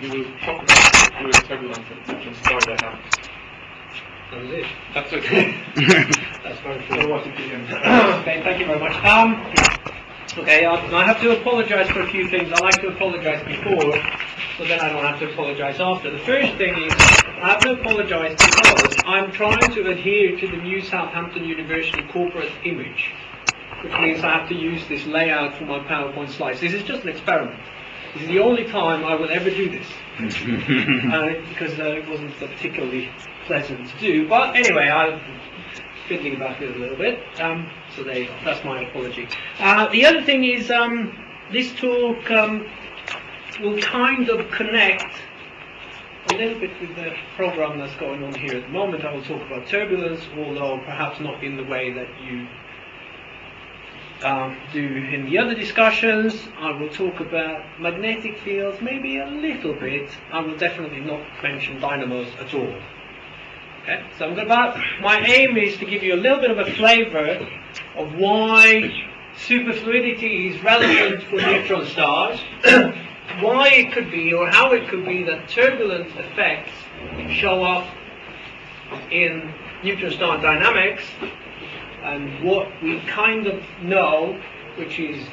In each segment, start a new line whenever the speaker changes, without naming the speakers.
You will talk about the fluid turbulence and neutron star dynamics.
That was it.
That's okay.
That's very
I
true.
want to begin.
Okay, thank you very much. Okay, I have to apologise for a few things. I like to apologise before, so then I don't have to apologise after. The first thing is, I have to apologise because I'm trying to adhere to the new Southampton University corporate image, which means I have to use this layout for my PowerPoint slides. This is just an experiment. This is the only time I will ever do this, because it wasn't particularly pleasant to do. But anyway, I'm fiddling about it a little bit, so there you go. That's my apology. The other thing is, this talk will kind of connect a little bit with the program that's going on here at the moment. I will talk about turbulence, although perhaps not in the way that you do in the other discussions. I will talk about magnetic fields, maybe a little bit. I will definitely not mention dynamos at all. Okay, so my aim is to give you a little bit of a flavour of why superfluidity is relevant for neutron stars, why it could be, or how it could be that turbulent effects show up in neutron star dynamics, and what we kind of know, which is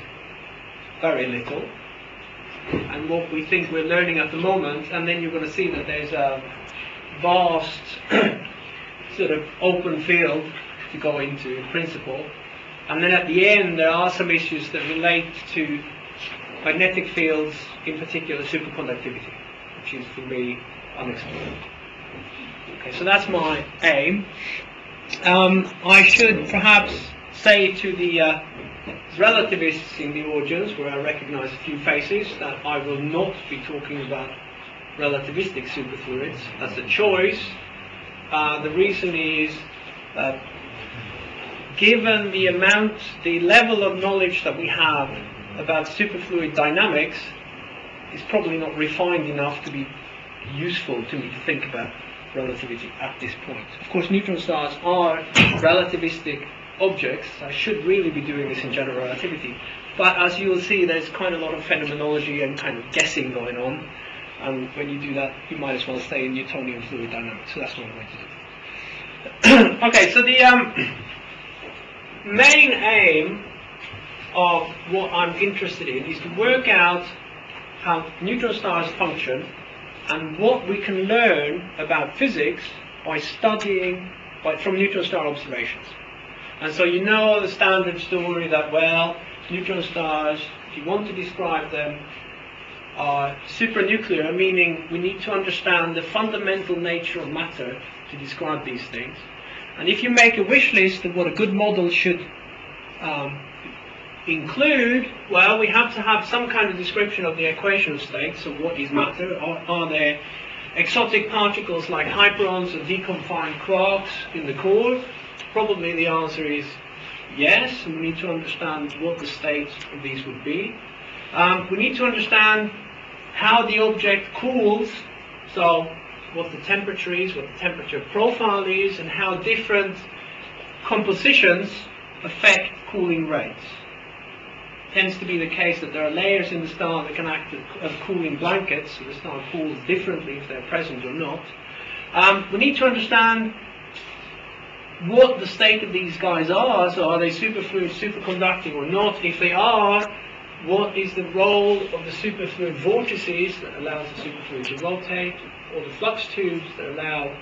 very little, and what we think we're learning at the moment. And then you're going to see that there's a vast sort of open field to go into in principle. And then at the end there are some issues that relate to magnetic fields, in particular superconductivity, which is for me unexplored. Okay, so that's my aim. I should perhaps say to the relativists in the audience, where I recognize a few faces, that I will not be talking about relativistic superfluids. That's a choice. The reason is that given the level of knowledge that we have about superfluid dynamics is probably not refined enough to be useful to me to think about relativity at this point. Of course, neutron stars are relativistic objects. I should really be doing this in general relativity, but as you will see, there's quite a lot of phenomenology and kind of guessing going on, and when you do that, you might as well stay in Newtonian fluid dynamics, so that's what I'm going to do. Okay, so the main aim of what I'm interested in is to work out how neutron stars function and what we can learn about physics by studying from neutron star observations. And so you know the standard story that, well, neutron stars, if you want to describe them, are supranuclear, meaning we need to understand the fundamental nature of matter to describe these things. And if you make a wish list of what a good model should include, well, we have to have some kind of description of the equation of state. So what is matter? Are there exotic particles like hyperons or deconfined quarks in the core? Probably the answer is yes, and we need to understand what the state of these would be. We need to understand how the object cools, so what the temperature is, what the temperature profile is, and how different compositions affect cooling rates. Tends to be the case that there are layers in the star that can act as cooling blankets, so the star cools differently if they're present or not. We need to understand what the state of these guys are, so are they superfluid, superconducting or not? If they are, what is the role of the superfluid vortices that allows the superfluid to rotate, or the flux tubes that allow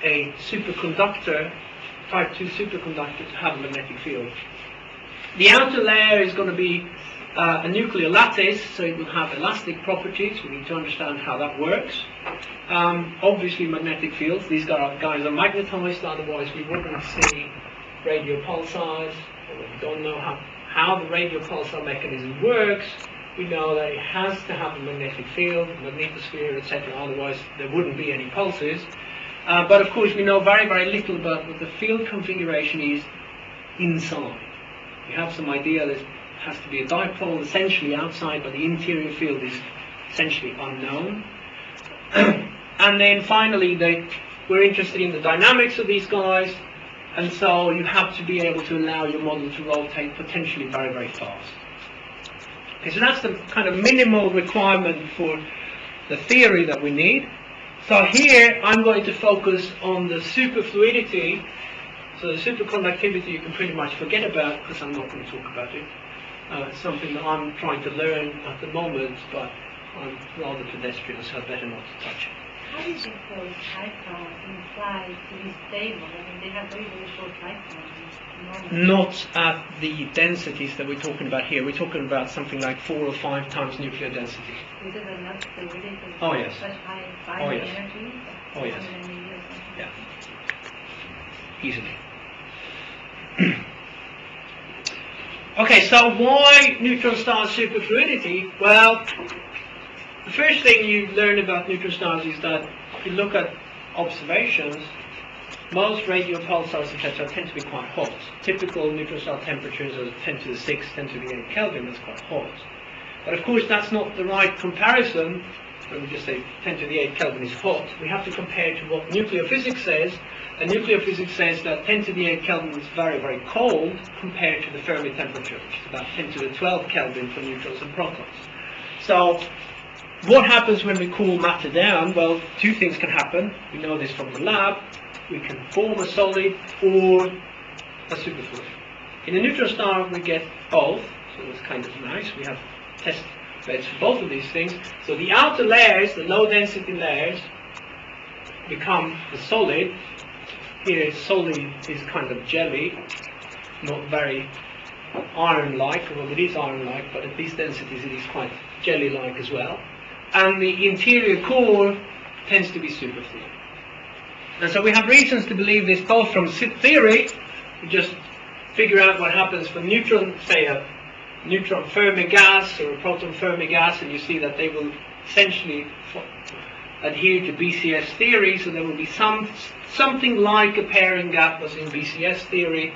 a superconductor, type 2 superconductor, to have a magnetic field. The outer layer is going to be a nuclear lattice, so it will have elastic properties. We need to understand how that works. Obviously magnetic fields, these guys are magnetized, otherwise we wouldn't see radio pulsars, or we don't know how the radio pulsar mechanism works. We know that it has to have a magnetic field, magnetosphere, etc., otherwise there wouldn't be any pulses. But of course we know very, very little about what the field configuration is inside. We have some idea that it has to be a dipole essentially outside, but the interior field is essentially unknown. And then finally, we're interested in the dynamics of these guys, and so you have to be able to allow your model to rotate potentially very, very fast. Okay, so that's the kind of minimal requirement for the theory that we need. So here I'm going to focus on the superfluidity. So the superconductivity you can pretty much forget about because I'm not going to talk about it. It's something that I'm trying to learn at the moment, but I'm rather pedestrian, so I better not to touch it.
How do you get those electrons in flight to be stable? I mean, they have very, very short lifetimes.
Not at the densities that we're talking about here. We're talking about something like 4 or 5 times nuclear density.
Is it enough stability to
Oh, yes.
such high
Oh, yes.
energy?
Oh, yes. Yeah. Easily. Okay, so why neutron star superfluidity? Well, the first thing you learn about neutron stars is that if you look at observations, most radio pulsars, etc., tend to be quite hot. Typical neutron star temperatures are 10 to the 6, 10 to the 8 Kelvin, that's quite hot. But of course that's not the right comparison. When we just say 10 to the 8 Kelvin is hot, we have to compare to what nuclear physics says. And nuclear physics says that 10 to the 8 Kelvin is very, very cold compared to the Fermi temperature, which is about 10 to the 12 Kelvin for neutrons and protons. So what happens when we cool matter down? Well, 2 things can happen. We know this from the lab. We can form a solid or a superfluid. In a neutron star we get both, so it's kind of nice. We have test beds for both of these things. So the outer layers, the low density layers, become the solid. Here solid is kind of jelly, not very iron-like, well it is iron-like, but at these densities it is quite jelly-like as well. And the interior core tends to be superfluid. And so we have reasons to believe this both from theory, we just figure out what happens for neutron, say a neutron Fermi gas or a proton Fermi gas, and you see that they will essentially adhere to BCS theory, so there will be something like a pairing gap as in BCS theory,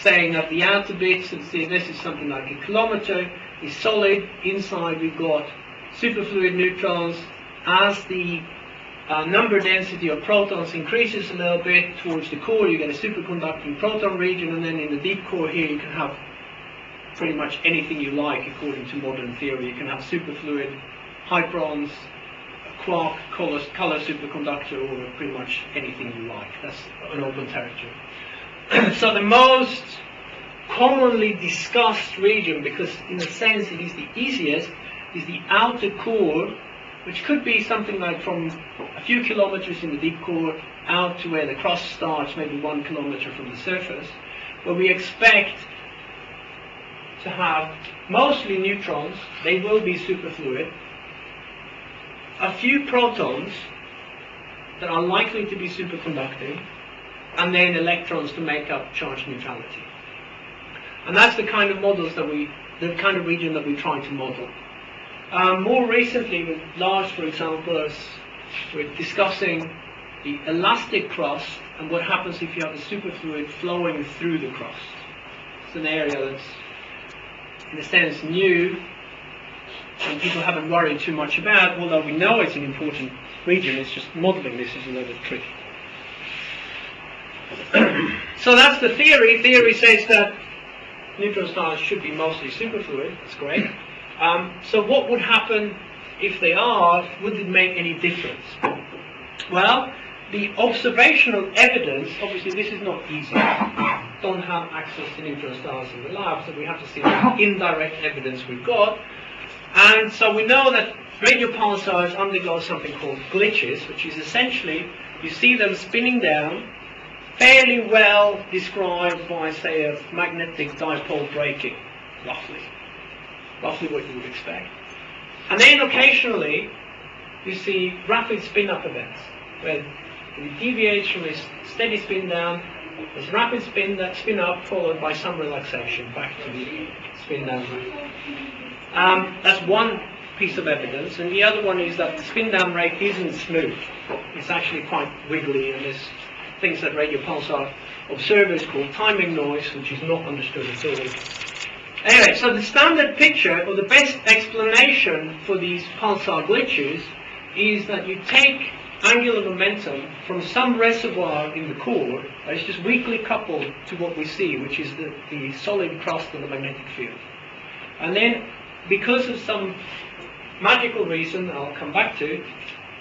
saying that the outer bits, and see this is something like a kilometer, is solid. Inside we've got superfluid neutrons. As the number density of protons increases a little bit towards the core, you get a superconducting proton region, and then in the deep core here you can have pretty much anything you like according to modern theory. You can have superfluid, hyperons, a quark, color superconductor, or pretty much anything you like. That's an open territory. So the most commonly discussed region, because in a sense it is the easiest, is the outer core, which could be something like from a few kilometers in the deep core out to where the crust starts, maybe 1 kilometer from the surface, where we expect to have mostly neutrons. They will be superfluid, a few protons that are likely to be superconducting, and then electrons to make up charge neutrality. And that's the kind of models that the kind of region that we try to model. More recently with LARS, for example, as we're discussing the elastic crust and what happens if you have a superfluid flowing through the crust. It's an area that's, in a sense, new, and people haven't worried too much about, although we know it's an important region. It's just modeling this is a little bit tricky. So that's the theory. Theory says that neutron stars should be mostly superfluid. That's great. So what would happen if they are? Would it make any difference? Well, the observational evidence, obviously this is not easy. We don't have access to neutron stars in the lab, so we have to see the indirect evidence we've got. And so we know that radio pulsars undergo something called glitches, which is essentially, you see them spinning down, fairly well described by, say, a magnetic dipole breaking, roughly what you would expect. And then occasionally you see rapid spin-up events, where it deviates from its steady spin down, there's rapid spin-up followed by some relaxation back to the spin-down rate. That's one piece of evidence, and the other one is that the spin-down rate isn't smooth. It's actually quite wiggly, and there's things that radio pulsar observers call timing noise, which is not understood at all. Anyway, so the standard picture, or the best explanation for these pulsar glitches, is that you take angular momentum from some reservoir in the core that is just weakly coupled to what we see, which is the solid crust of the magnetic field. And then, because of some magical reason that I'll come back to,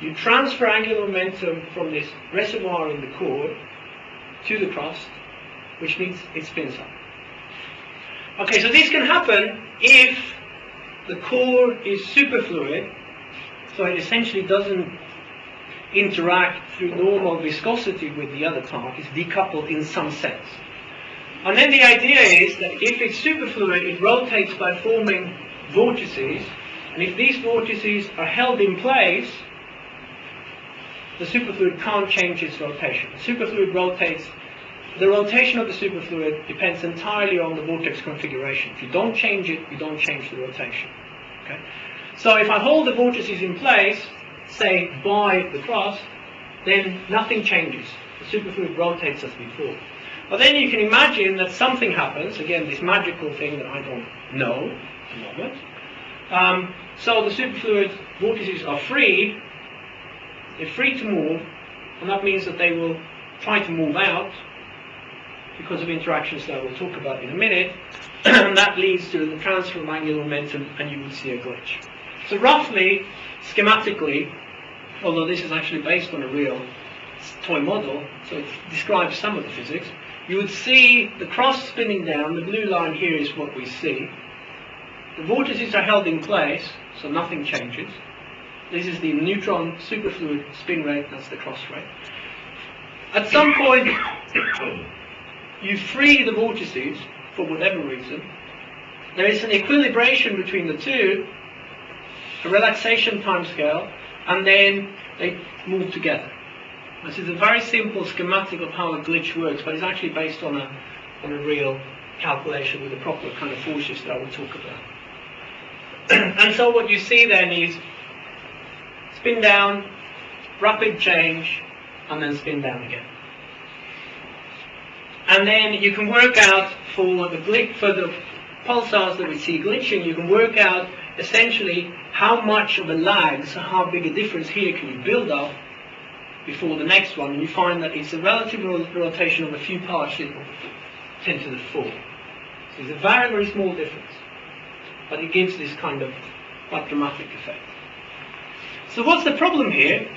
you transfer angular momentum from this reservoir in the core to the crust, which means it spins up. Okay, so this can happen if the core is superfluid, so it essentially doesn't interact through normal viscosity with the other part, it's decoupled in some sense. And then the idea is that if it's superfluid, it rotates by forming vortices, and if these vortices are held in place, the superfluid can't change its rotation. The superfluid rotates. The rotation of the superfluid depends entirely on the vortex configuration. If you don't change it, you don't change the rotation. Okay? So if I hold the vortices in place, say by the crust, then nothing changes. The superfluid rotates as before. But then you can imagine that something happens, again this magical thing that I don't know at the moment. So the superfluid vortices are free, they're free to move, and that means that they will try to move out because of interactions that we'll talk about in a minute, and that leads to the transfer of angular momentum, and you will see a glitch. So roughly, schematically, although this is actually based on a real toy model, so it describes some of the physics, you would see the cross spinning down, the blue line here is what we see. The vortices are held in place, so nothing changes. This is the neutron superfluid spin rate, that's the cross rate. At some point, you free the vortices, for whatever reason. There is an equilibration between the two, a relaxation timescale, and then they move together. This is a very simple schematic of how a glitch works, but it's actually based on a real calculation with the proper kind of forces that I will talk about. And so what you see then is spin down, rapid change, and then spin down again. And then you can work out for the pulsars that we see glitching, you can work out essentially how much of a lag, so how big a difference here can you build up before the next one, and you find that it's a relative rotation of a few parts in 10 to the 4. So it's a very, very small difference, but it gives this kind of quite dramatic effect. So what's the problem here?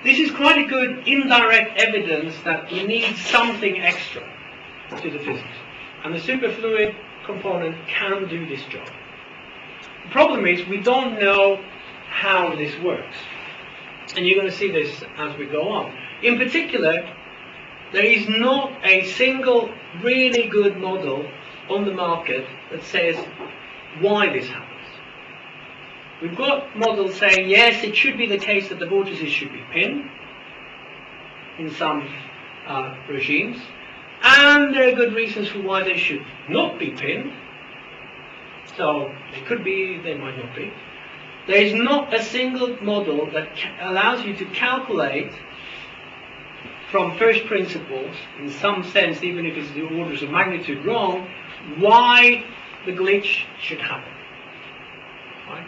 This is quite a good indirect evidence that we need something extra to the physics, and the superfluid component can do this job. The problem is we don't know how this works, and you're going to see this as we go on. In particular, there is not a single really good model on the market that says why this happens. We've got models saying, yes, it should be the case that the vortices should be pinned in some regimes, and there are good reasons for why they should not be pinned. So they could be, they might not be. There is not a single model that allows you to calculate from first principles, in some sense, even if it's the orders of magnitude wrong, why the glitch should happen. Right?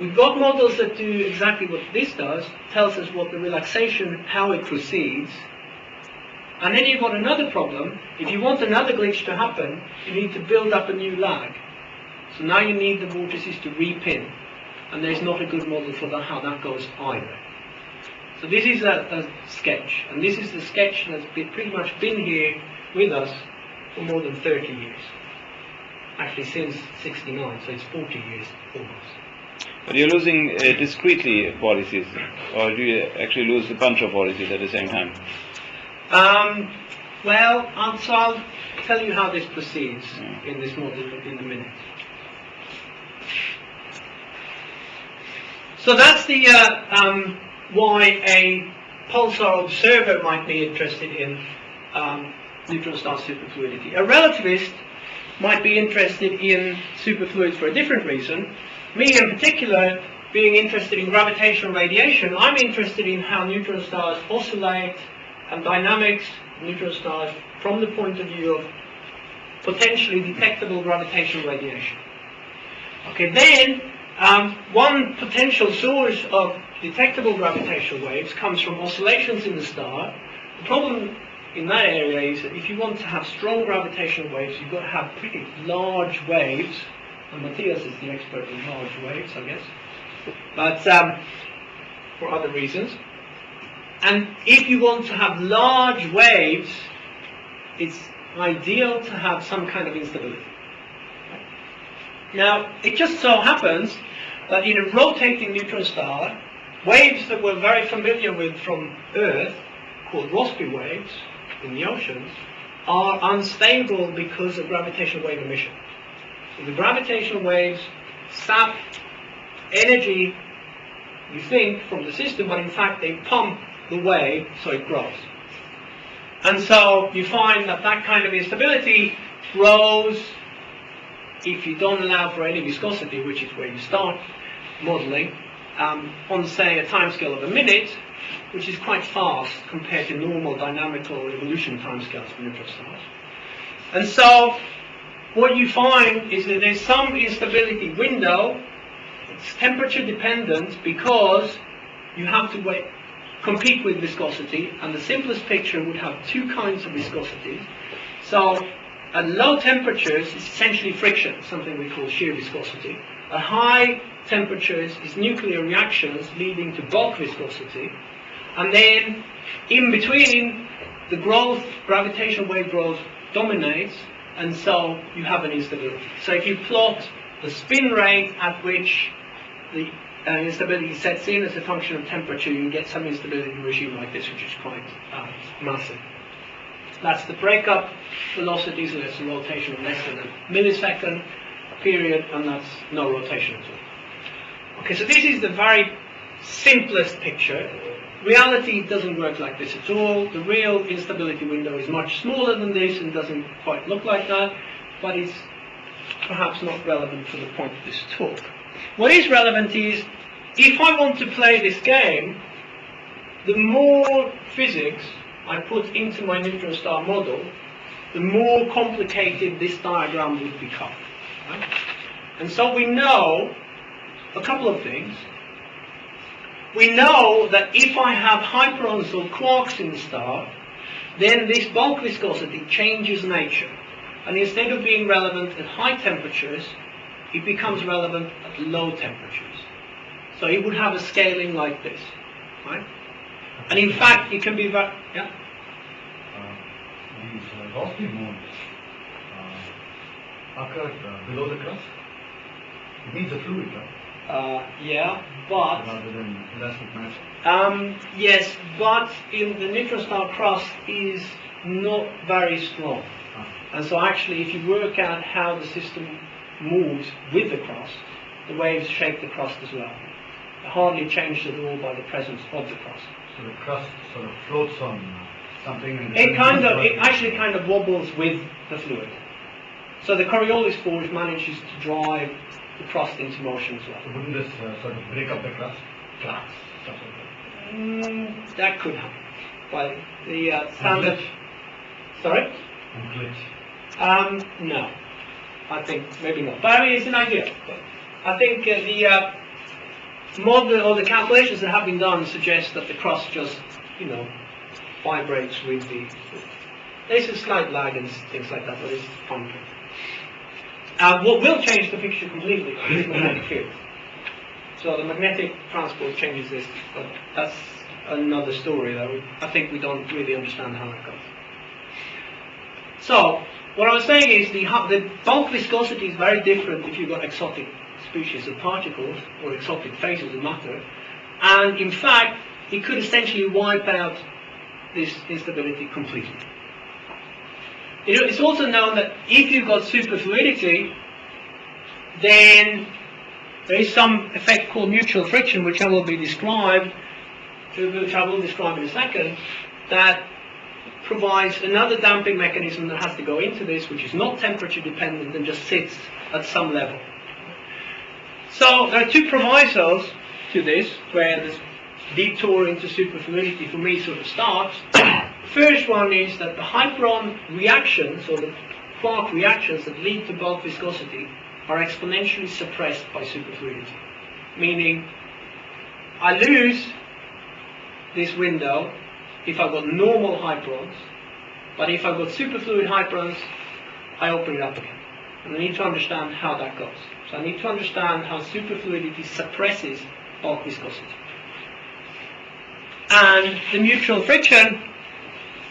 We've got models that do exactly what this does, tells us what the relaxation, how it proceeds. And then you've got another problem. If you want another glitch to happen, you need to build up a new lag. So now you need the vortices to repin. And there's not a good model for how that goes either. So this is a sketch. And this is the sketch that's pretty much been here with us for more than 30 years. Actually since 69, so it's 40 years almost.
But you're losing discretely vortices, or do you actually lose a bunch of vortices at the same time?
Well, I'll tell you how this proceeds in this model in a minute. So that's the why a pulsar observer might be interested in neutron star superfluidity. A relativist might be interested in superfluids for a different reason. Me in particular, being interested in gravitational radiation, I'm interested in how neutron stars oscillate and dynamics of neutron stars from the point of view of potentially detectable gravitational radiation. Okay, then one potential source of detectable gravitational waves comes from oscillations in the star. The problem in that area is that if you want to have strong gravitational waves, you've got to have pretty large waves, and Matthias is the expert in large waves, I guess. but for other reasons. And if you want to have large waves, it's ideal to have some kind of instability. Now, it just so happens that in a rotating neutron star, waves that we're very familiar with from Earth, called Rossby waves in the oceans, are unstable because of gravitational wave emission. So the gravitational waves sap energy, you think, from the system, but in fact they pump the wave so it grows. And so you find that that kind of instability grows if you don't allow for any viscosity, which is where you start modeling, on say a timescale of a minute, which is quite fast compared to normal dynamical evolution timescales for neutron stars. And so what you find is that there's some instability window. It's temperature dependent because you have to compete with viscosity, and the simplest picture would have two kinds of viscosity. So at low temperatures it's essentially friction, something we call shear viscosity. At high temperatures is nuclear reactions leading to bulk viscosity. And then in between, the growth, gravitational wave growth dominates, and so you have an instability. So if you plot the spin rate at which the instability sets in as a function of temperature, you can get some instability regime like this, which is quite massive. That's the breakup velocity, so that's a rotation of less than a millisecond period, and that's no rotation at all. Okay, so this is the very simplest picture. Reality doesn't work like this at all. The real instability window is much smaller than this and doesn't quite look like that, but it's perhaps not relevant for the point of this talk. What is relevant is, if I want to play this game, the more physics I put into my neutron star model, the more complicated this diagram would become. Right? And so we know a couple of things. We know that if I have hyperons or quarks in the star, then this bulk viscosity changes nature. And instead of being relevant at high temperatures, it becomes relevant at low temperatures. So it would have a scaling like this. Right? And in fact, it can be very... Yeah?
These Rossby modes occur below the crust. It needs a fluid, right?
Yeah, but...
Rather than elastic matter.
Yes, but in the neutron star crust is not very strong. And so actually, if you work out how the system moves with the crust, the waves shake the crust as well. They're hardly changed at all by the presence of the crust.
So the crust sort of floats on something. And
It actually kind of wobbles with the fluid. So the Coriolis force manages to drive the crust into motion as well.
So wouldn't this sort of break up the crust? Cracks, stuff like that.
That could happen. But the standard... Sorry?
And glitch.
No. I think maybe not. But I mean, it's an idea. But I think the model or the calculations that have been done suggest that the crust just, vibrates with the... There's a slight lag and things like that, but it's fun. What will change the picture completely is magnetic field. So the magnetic transport changes this, but that's another story that I think we don't really understand how that goes. So, what I was saying is the bulk viscosity is very different if you've got exotic species of particles or exotic phases of matter, and in fact, it could essentially wipe out this instability completely. It's also known that if you've got superfluidity, then there is some effect called mutual friction, which I will describe in a second, that provides another damping mechanism that has to go into this, which is not temperature dependent and just sits at some level. So there are two provisos to this, where this detour into superfluidity for me sort of starts. First one is that the hyperon reactions, or the quark reactions that lead to bulk viscosity, are exponentially suppressed by superfluidity. Meaning, I lose this window if I've got normal hyperons, but if I've got superfluid hyperons, I open it up again. And I need to understand how that goes. So I need to understand how superfluidity suppresses of viscosity. And the neutral friction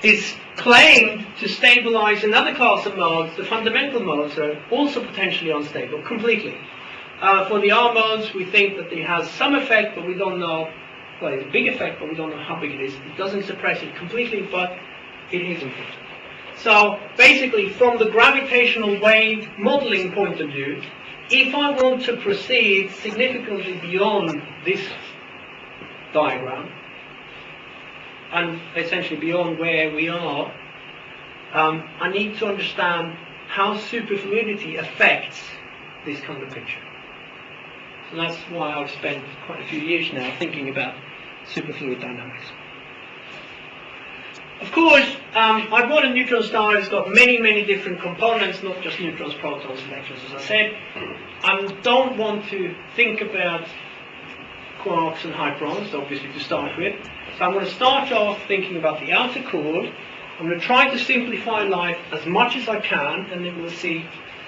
is claimed to stabilize another class of modes. The fundamental modes are also potentially unstable completely. For the R modes, we think that it has some effect, but we don't know. Well, it's a big effect, but we don't know how big it is. It doesn't suppress it completely, but it is important. So basically, from the gravitational wave modeling point of view, if I want to proceed significantly beyond this diagram, and essentially beyond where we are, I need to understand how superfluidity affects this kind of picture. So that's why I've spent quite a few years now thinking about superfluid dynamics. Of course, I've got a neutron star that's got many, many different components, not just neutrons, protons, electrons, as I said. I don't want to think about quarks and hadrons, obviously, to start with. So I'm going to start off thinking about the outer core. I'm going to try to simplify life as much as I can, and then we'll see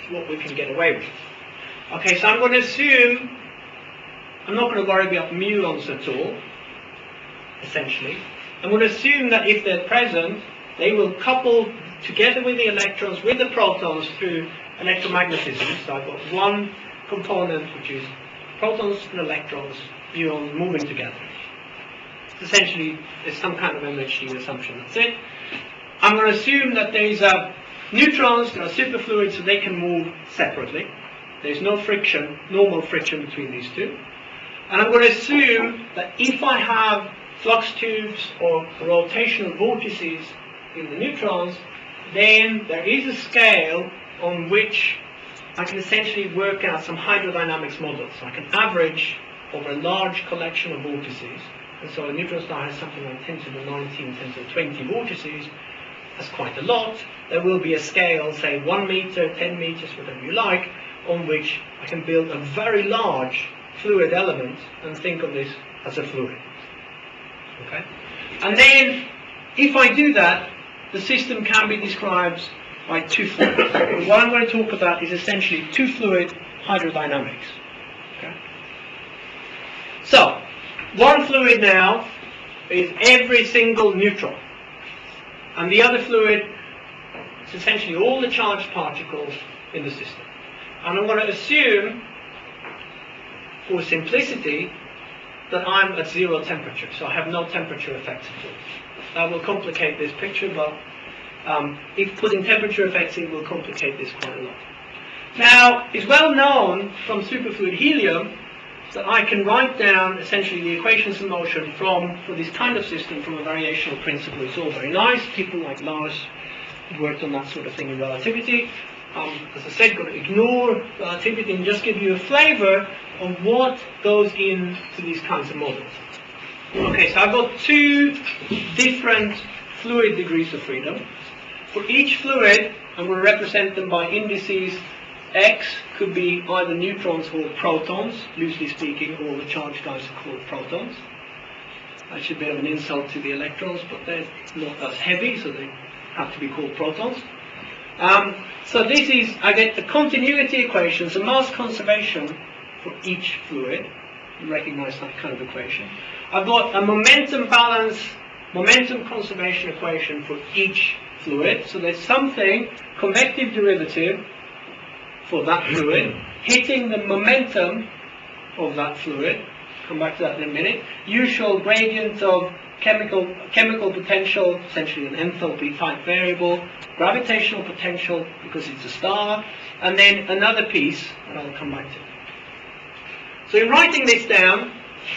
what we can get away with. Okay, so I'm going to assume, I'm not going to worry about muons at all, essentially. I'm going to assume that if they're present, they will couple together with the electrons, with the protons through electromagnetism. So I've got one component which is protons and electrons, muons moving together. Essentially, it's some kind of MHD assumption. That's it. I'm going to assume that there's neutrons that are superfluid, so they can move separately. There's no friction, normal friction between these two. And I'm going to assume that if I have flux tubes or rotational vortices in the neutrons, then there is a scale on which I can essentially work out some hydrodynamics models. So I can average over a large collection of vortices. And so a neutron star has something like 10 to the 19, 10 to the 20 vortices. That's quite a lot. There will be a scale, say 1 meter, 10 meters, whatever you like, on which I can build a very large fluid element and think of this as a fluid. Okay? And then, if I do that, the system can be described by two fluids. And what I'm going to talk about is essentially two fluid hydrodynamics. Okay? So, one fluid now is every single neutron. And the other fluid is essentially all the charged particles in the system. And I'm going to assume, for simplicity, that I'm at zero temperature, so I have no temperature effects at all. That will complicate this picture, but if putting temperature effects in will complicate this quite a lot. Now, it's well known from superfluid helium that I can write down essentially the equations of motion for this kind of system from a variational principle. It's all very nice. People like Lars worked on that sort of thing in relativity. As I said, got to ignore relativity and just give you a flavor of what goes into these kinds of models. Okay, so I've got two different fluid degrees of freedom. For each fluid, I'm going to represent them by indices. X could be either neutrons or protons, loosely speaking. All the charged guys are called protons. That should be a bit of an insult to the electrons, but they're not as heavy, so they have to be called protons. So this is, I get the continuity equations, the mass conservation for each fluid. You recognize that kind of equation. I've got a momentum balance, momentum conservation equation for each fluid. So there's something, convective derivative for that fluid, hitting the momentum of that fluid. Come back to that in a minute. Usual gradient of chemical potential, essentially an enthalpy type variable, gravitational potential because it's a star, and then another piece that I'll come back to. So in writing this down,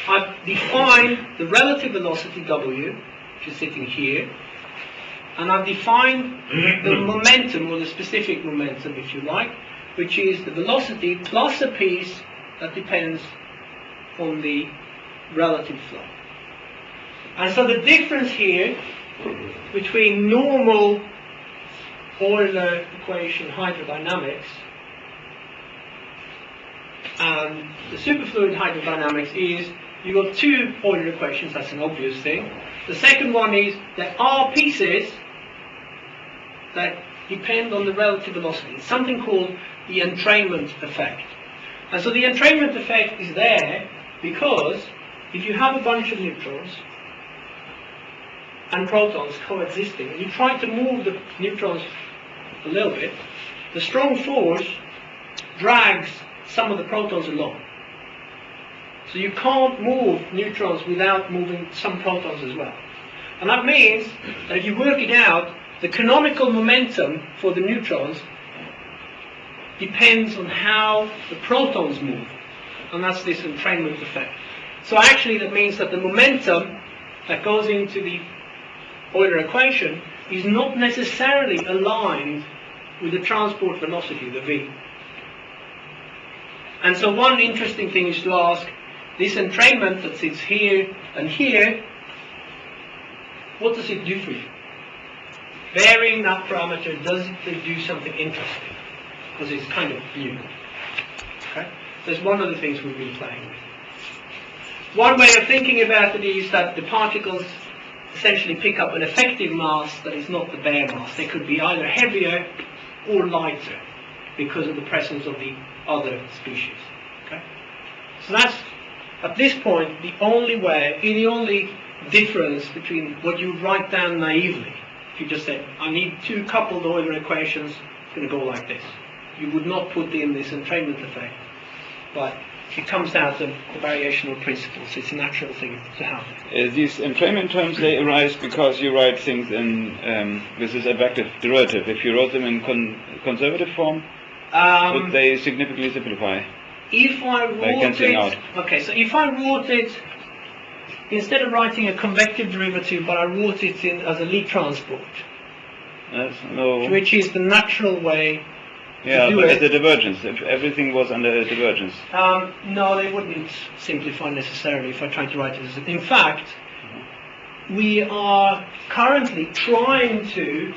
I've defined the relative velocity W, which is sitting here, and I've defined the momentum, or the specific momentum if you like, which is the velocity plus a piece that depends on the relative flow. And so the difference here between normal Euler equation hydrodynamics and the superfluid hydrodynamics is you've got two Euler equations, that's an obvious thing. The second one is there are pieces that depend on the relative velocity. It's something called the entrainment effect. And so the entrainment effect is there because if you have a bunch of neutrons and protons coexisting, and you try to move the neutrons a little bit, the strong force drags some of the protons along. So you can't move neutrons without moving some protons as well. And that means that if you work it out, the canonical momentum for the neutrons depends on how the protons move. And that's this entrainment effect. So actually that means that the momentum that goes into the Euler equation is not necessarily aligned with the transport velocity, the v. And so one interesting thing is to ask, this entrainment that sits here and here, what does it do for you? Varying that parameter, does it do something interesting? Because it's kind of new. Okay? That's one of the things we've been playing with. One way of thinking about it is that the particles essentially pick up an effective mass that is not the bare mass. They could be either heavier or lighter because of the presence of the other species. Okay? So that's, at this point, the only difference between what you write down naively. If you just said, I need two coupled Euler equations, it's going to go like this. You would not put in this entrainment effect, but it comes out of the variational principles. It's a natural thing to have.
These entrainment terms, they arise because you write things in with this advective derivative. If you wrote them in conservative form, would they significantly simplify?
If I wrote it, okay, so if I wrote it, instead of writing a convective derivative, but I wrote it in as a Lie transport, which is the natural way.
Yeah, but at the divergence, if everything was under a divergence.
No, they wouldn't simplify necessarily if I tried to write it as a... In fact, we are currently trying to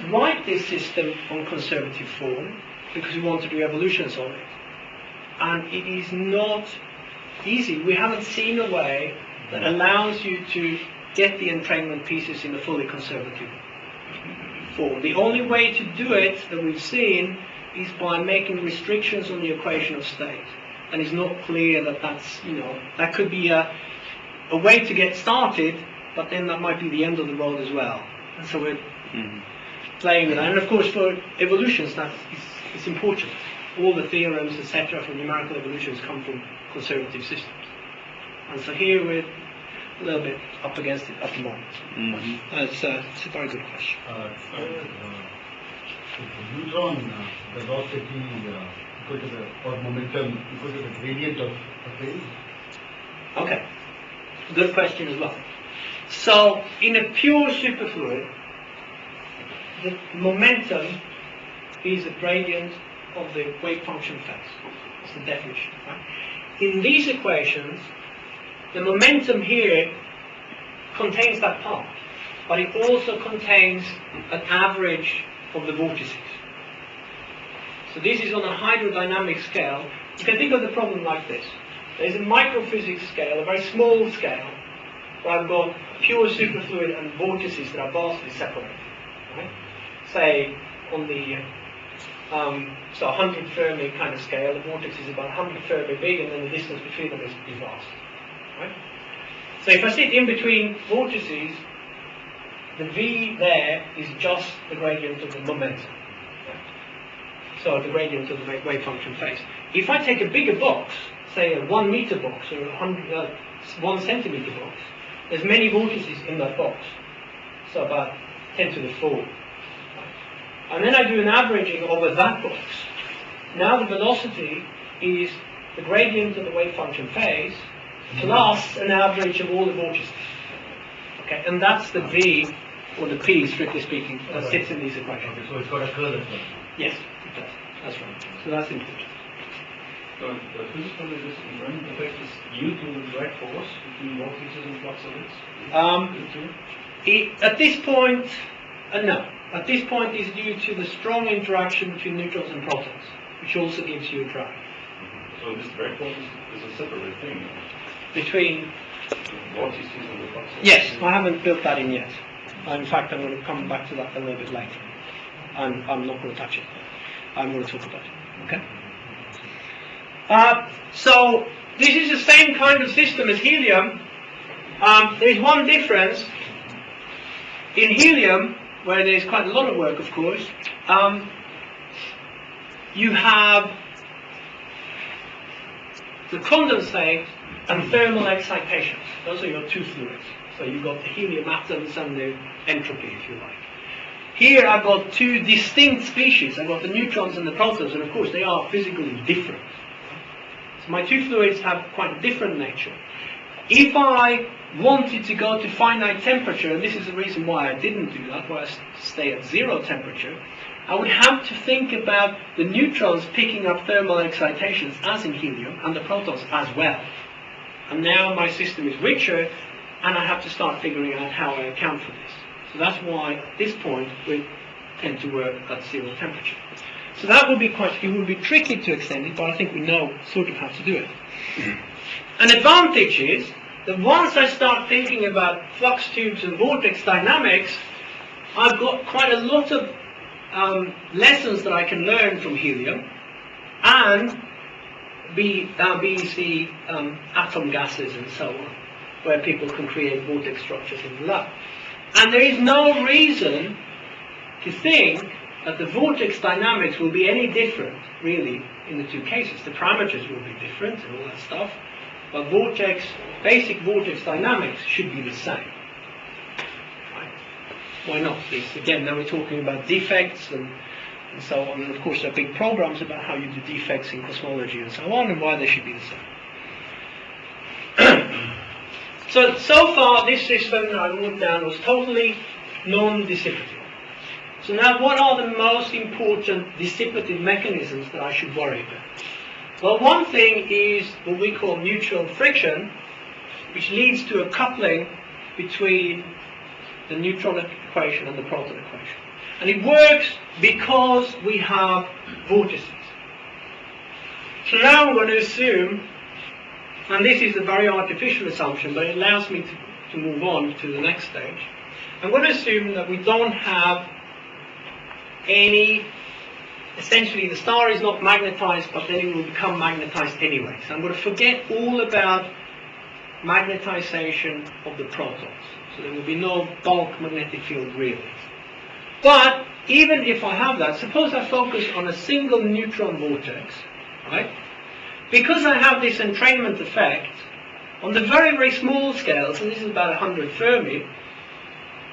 write this system on conservative form because we want to do evolutions on it. And it is not easy. We haven't seen a way that allows you to get the entrainment pieces in a fully conservative form. The only way to do it that we've seen is by making restrictions on the equation of state. And it's not clear that that's, that could be a way to get started, but then that might be the end of the road as well. And so we're playing with that. And of course for evolutions, it's important. All the theorems, etc., for numerical evolutions come from conservative systems. And so here we're a little bit up against it at the moment. It's a very good question.
Neutron velocity equal to the, or momentum equal to the gradient of a phase?
Okay, good question as well. So in a pure superfluid, the momentum is a gradient of the wave function phase. That's the definition. Right? In these equations, the momentum here contains that part, but it also contains an average of the vortices. So this is on a hydrodynamic scale. You can think of the problem like this. There's a microphysics scale, a very small scale, where I've got pure superfluid and vortices that are vastly separated. Right? Say on the 100 Fermi kind of scale, the vortex is about 100 Fermi big, and then the distance between them is vast. Right? So if I sit in between vortices, the V there is just the gradient of the momentum. So the gradient of the wave function phase. If I take a bigger box, say a 1 meter box or a 1 centimeter box, there's many vortices in that box. So about 10 to the 4. And then I do an averaging over that box. Now the velocity is the gradient of the wave function phase plus an average of all the vortices. Okay, and that's the V, or the P, strictly speaking, that sits in these equations.
Okay, so it's got a curl as well.
Yes, it does. That's right. So that's important.
So the physical environment effect is due to the direct force between vortices and flux orbits?
At this point, no. At this point, it's due to the strong interaction between neutrons and protons, which also gives you a drag.
So this direct force is a separate thing
Between...
vortices and the flux orbits?
Yes, I haven't built that in yet. In fact, I'm going to come back to that a little bit later. I'm not going to touch it. I'm going to talk about it. Okay? So this is the same kind of system as helium. There is one difference. In helium, where there's quite a lot of work, of course, you have the condensate and thermal excitations. Those are your two fluids. So you've got the helium atoms and the entropy, if you like. Here I've got two distinct species. I've got the neutrons and the protons, and of course they are physically different. So my two fluids have quite a different nature. If I wanted to go to finite temperature, and this is the reason why I didn't do that, why I stay at zero temperature, I would have to think about the neutrons picking up thermal excitations as in helium, and the protons as well. And now my system is richer, and I have to start figuring out how I account for this. So that's why at this point we tend to work at zero temperature. So that would be it would be tricky to extend it, but I think we know sort of how to do it. An advantage is that once I start thinking about flux tubes and vortex dynamics, I've got quite a lot of lessons that I can learn from helium and BEC atom gases and so on, where people can create vortex structures in the lab. And there is no reason to think that the vortex dynamics will be any different, really, in the two cases. The parameters will be different and all that stuff, but basic vortex dynamics should be the same. Right? Why not? Again, now we're talking about defects and so on, and of course there are big programs about how you do defects in cosmology and so on, and why they should be the same. So far, this system that I wrote down was totally non-dissipative. So now, what are the most important dissipative mechanisms that I should worry about? Well, one thing is what we call mutual friction, which leads to a coupling between the neutron equation and the proton equation. And it works because we have vortices. So now I'm going to assume, and this is a very artificial assumption, but it allows me to move on to the next stage. I'm going to assume that we don't have any, essentially the star is not magnetized, but then it will become magnetized anyway. So I'm going to forget all about magnetization of the protons. So there will be no bulk magnetic field really. But even if I have that, suppose I focus on a single neutron vortex, right? Because I have this entrainment effect, on the very, very small scales, and this is about 100 Fermi,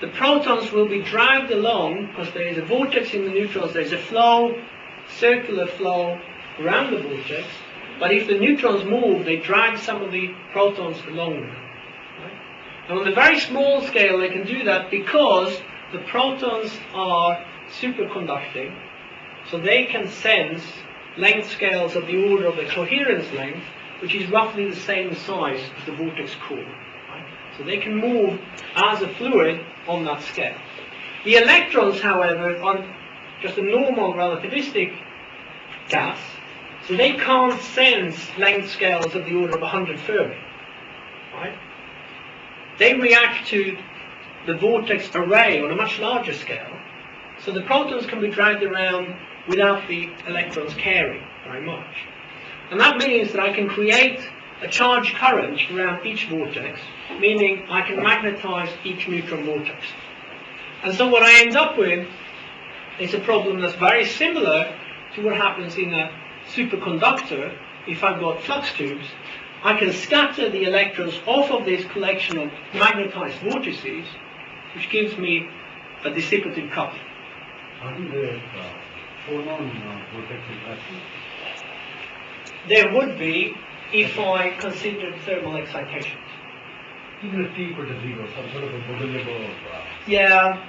the protons will be dragged along because there is a vortex in the neutrons, there's a flow, circular flow around the vortex, but if the neutrons move, they drag some of the protons along with them. Right? And on the very small scale, they can do that because the protons are superconducting, so they can sense length scales of the order of the coherence length, which is roughly the same size as the vortex core. Right? So they can move as a fluid on that scale. The electrons, however, are just a normal relativistic gas, so they can't sense length scales of the order of 100 Fermi. Right? They react to the vortex array on a much larger scale, so the protons can be dragged around without the electrons caring very much. And that means that I can create a charge current around each vortex, meaning I can magnetize each neutron vortex. And so what I end up with is a problem that's very similar to what happens in a superconductor. If I've got flux tubes, I can scatter the electrons off of this collection of magnetized vortices, which gives me a dissipative coupling.
Aren't there phonon vortex interaction?
There would be if I considered thermal excitations.
Even if T equal to 0, some sort of a bubble
Yeah,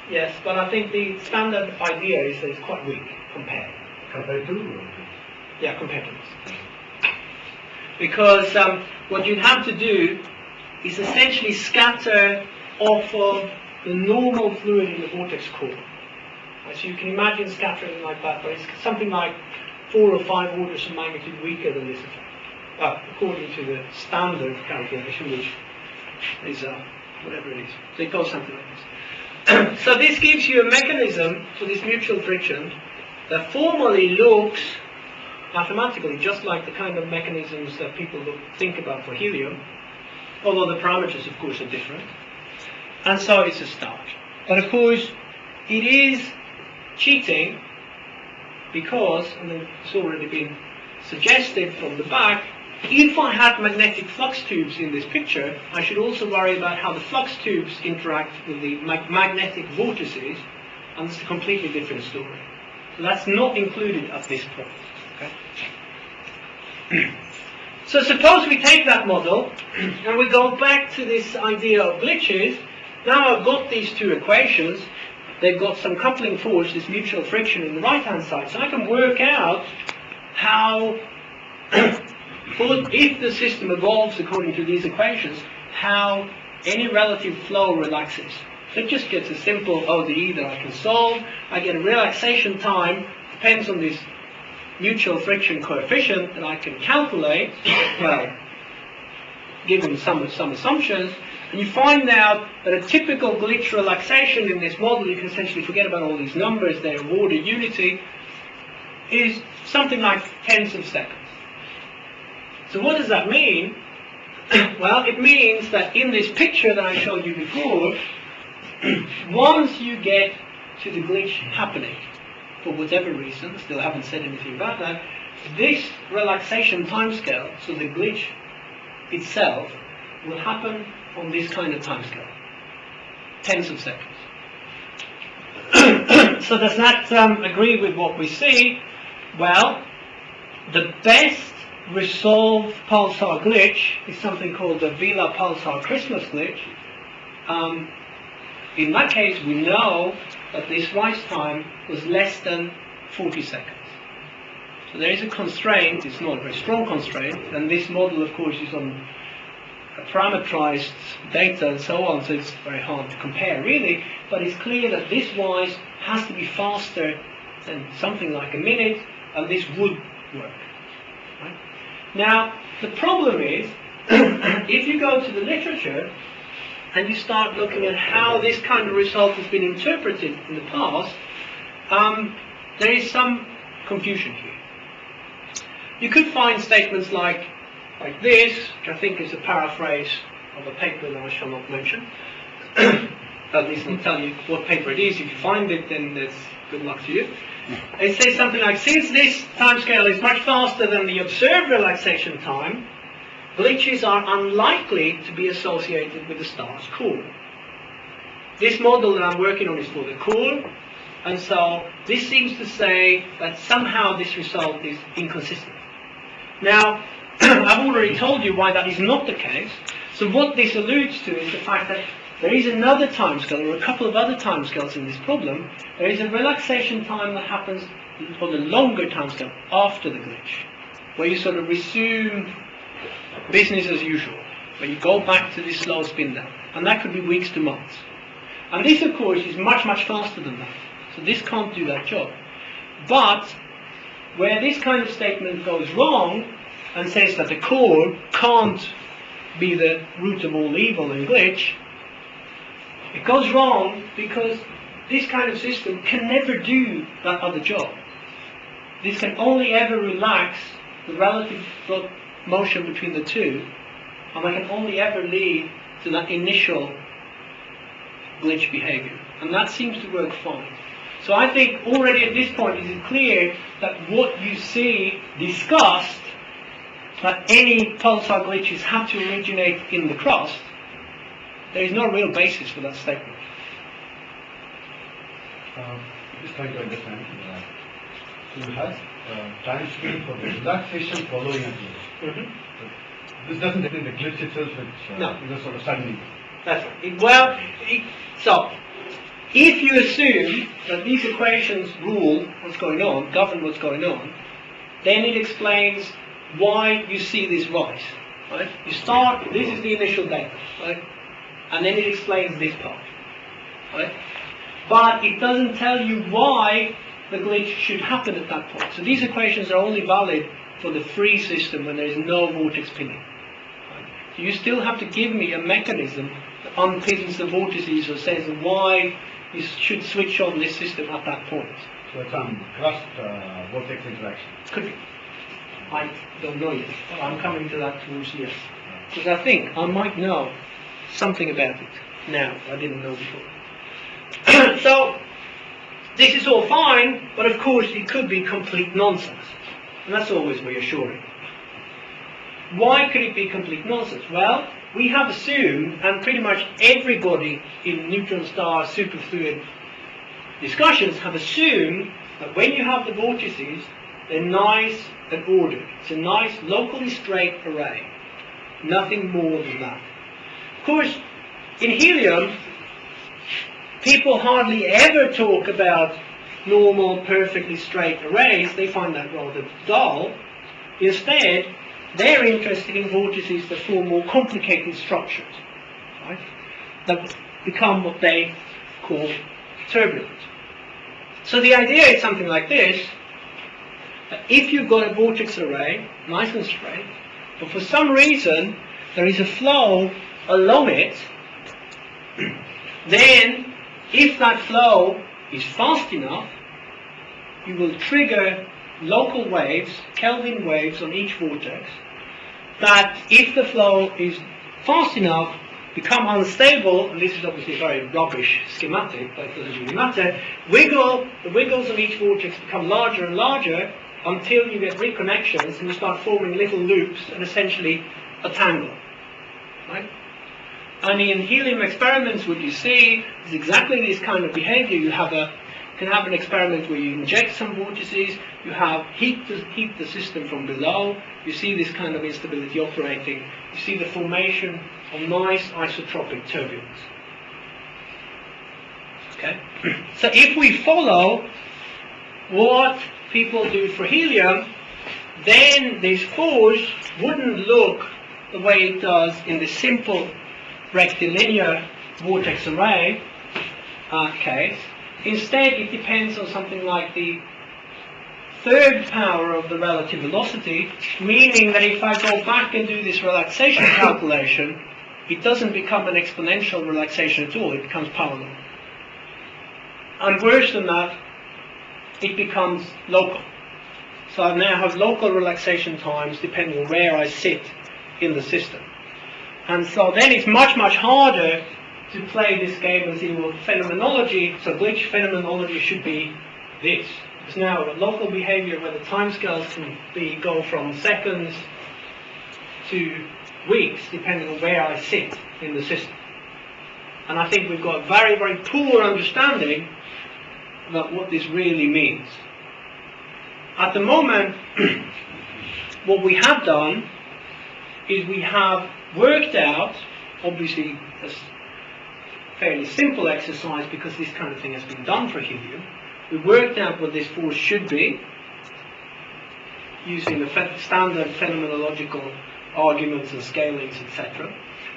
yes, but I think the standard idea is that it's quite weak compared.
compared to?
Yeah, compared to this. Because what you'd have to do is essentially scatter off of the normal fluid in the vortex core. Right, so you can imagine scattering like that, but it's something like 4 or 5 orders of magnitude weaker than this effect, according to the standard calculation, which is whatever it is. So it goes something like this. So this gives you a mechanism for this mutual friction that formally looks mathematically, just like the kind of mechanisms that people think about for helium, although the parameters, of course, are different. And so it's a start. But of course, it is cheating because, and it's already been suggested from the back, if I had magnetic flux tubes in this picture, I should also worry about how the flux tubes interact with the magnetic vortices, and it's a completely different story. So that's not included at this point. Okay? So suppose we take that model and we go back to this idea of glitches. Now I've got these two equations. They've got some coupling force, this mutual friction in the right-hand side. So I can work out how, if the system evolves according to these equations, how any relative flow relaxes. So it just gets a simple ODE that I can solve. I get a relaxation time, depends on this mutual friction coefficient that I can calculate, well, given some assumptions, and you find out that a typical glitch relaxation in this model, you can essentially forget about all these numbers, they're order unity, is something like tens of seconds. So what does that mean? Well, it means that in this picture that I showed you before, once you get to the glitch happening, for whatever reason, still haven't said anything about that, this relaxation timescale, so the glitch itself, will happen on this kind of timescale, tens of seconds. So does that agree with what we see? Well, the best resolved pulsar glitch is something called the Vela pulsar Christmas glitch. In that case, we know that this rise time was less than 40 seconds. So there is a constraint, it's not a very strong constraint, and this model, of course, is on parameterized data and so on, so it's very hard to compare really, but it's clear that this rise has to be faster than something like a minute, and this would work. Right? Now, the problem is, if you go to the literature and you start looking at how this kind of result has been interpreted in the past, there is some confusion here. You could find statements like this, which I think is a paraphrase of a paper that I shall not mention. At least I'll tell you what paper it is. If you find it, then there's good luck to you. It says something like, since this timescale is much faster than the observed relaxation time, glitches are unlikely to be associated with the star's core. This model that I'm working on is for the core, and so this seems to say that somehow this result is inconsistent. Now, I've already told you why that is not the case. So what this alludes to is the fact that there is another timescale, or a couple of other timescales in this problem. There is a relaxation time that happens on the longer timescale after the glitch, where you sort of resume business as usual, where you go back to this slow spin down. And that could be weeks to months. And this, of course, is much, much faster than that. So this can't do that job. But where this kind of statement goes wrong and says that the core can't be the root of all evil and glitch, it goes wrong because this kind of system can never do that other job. This can only ever relax the relative motion between the two, and that can only ever lead to that initial glitch behavior. And that seems to work fine. So I think already at this point it is clear that what you see discussed, that any pulsar glitches have to originate in the crust, there is no real basis for that statement.
Just trying to understand. So you have time scale for the relaxation following a glitch.
Mm-hmm.
This doesn't mean the glitch itself, which
No.
is sort of suddenly.
That's right. So, if you assume that these equations rule what's going on, govern what's going on, then it explains why you see this rise. Right? You start, this is the initial data, right? And then it explains this part. Right? But it doesn't tell you why the glitch should happen at that point. So these equations are only valid for the free system when there is no vortex pinning. Right? So you still have to give me a mechanism that unpins the vortices or says why you should switch on this system at that point.
So it's some crust vortex interaction.
Could be. I don't know yet. But I'm coming to that towards the end. Because I think I might know something about it now I didn't know before. So, this is all fine, but of course it could be complete nonsense. And that's always reassuring. Why could it be complete nonsense? Well, we have assumed, and pretty much everybody in neutron star superfluid discussions have assumed, that when you have the vortices, they're nice and ordered. It's a nice, locally straight array. Nothing more than that. Of course, in helium, people hardly ever talk about normal, perfectly straight arrays. They find that rather dull. Instead, they're interested in vortices that form more complicated structures, right? That become what they call turbulent. So the idea is something like this: that if you've got a vortex array, nice and straight, but for some reason there is a flow along it, then if that flow is fast enough, you will trigger local waves, Kelvin waves on each vortex, that if the flow is fast enough, become unstable, and this is obviously a very rubbish schematic, but it doesn't really matter, the wiggles on each vortex become larger and larger until you get reconnections and you start forming little loops and essentially a tangle. Right? And in helium experiments, what you see is exactly this kind of behavior. You can have an experiment where you inject some vortices, you have heat the system from below, you see this kind of instability operating, you see the formation of nice isotropic turbulence. Okay? So if we follow what people do for helium, then this force wouldn't look the way it does in the simple rectilinear vortex array case. Instead, it depends on something like the third power of the relative velocity, meaning that if I go back and do this relaxation calculation, it doesn't become an exponential relaxation at all, it becomes power law. And worse than that, it becomes local. So I now have local relaxation times depending on where I sit in the system. And so then it's much, much harder to play this game as in phenomenology. So glitch phenomenology should be this. It's now a local behavior where the timescales can go from seconds to weeks, depending on where I sit in the system. And I think we've got a very, very poor understanding about what this really means. At the moment, what we have done is we have worked out, obviously a fairly simple exercise because this kind of thing has been done for helium, we worked out what this force should be using the standard phenomenological arguments and scalings, etc.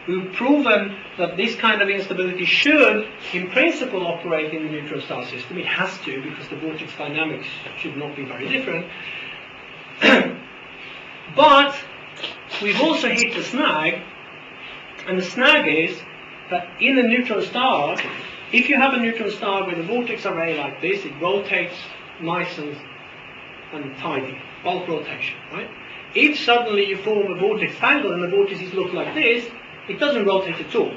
We've proven that this kind of instability should, in principle, operate in the neutron star system. It has to, because the vortex dynamics should not be very different. But we've also hit the snag, and the snag is that in a neutron star, if you have a neutron star with a vortex array like this, it rotates nice and tidy, bulk rotation, right? If suddenly you form a vortex tangle and the vortices look like this, it doesn't rotate at all,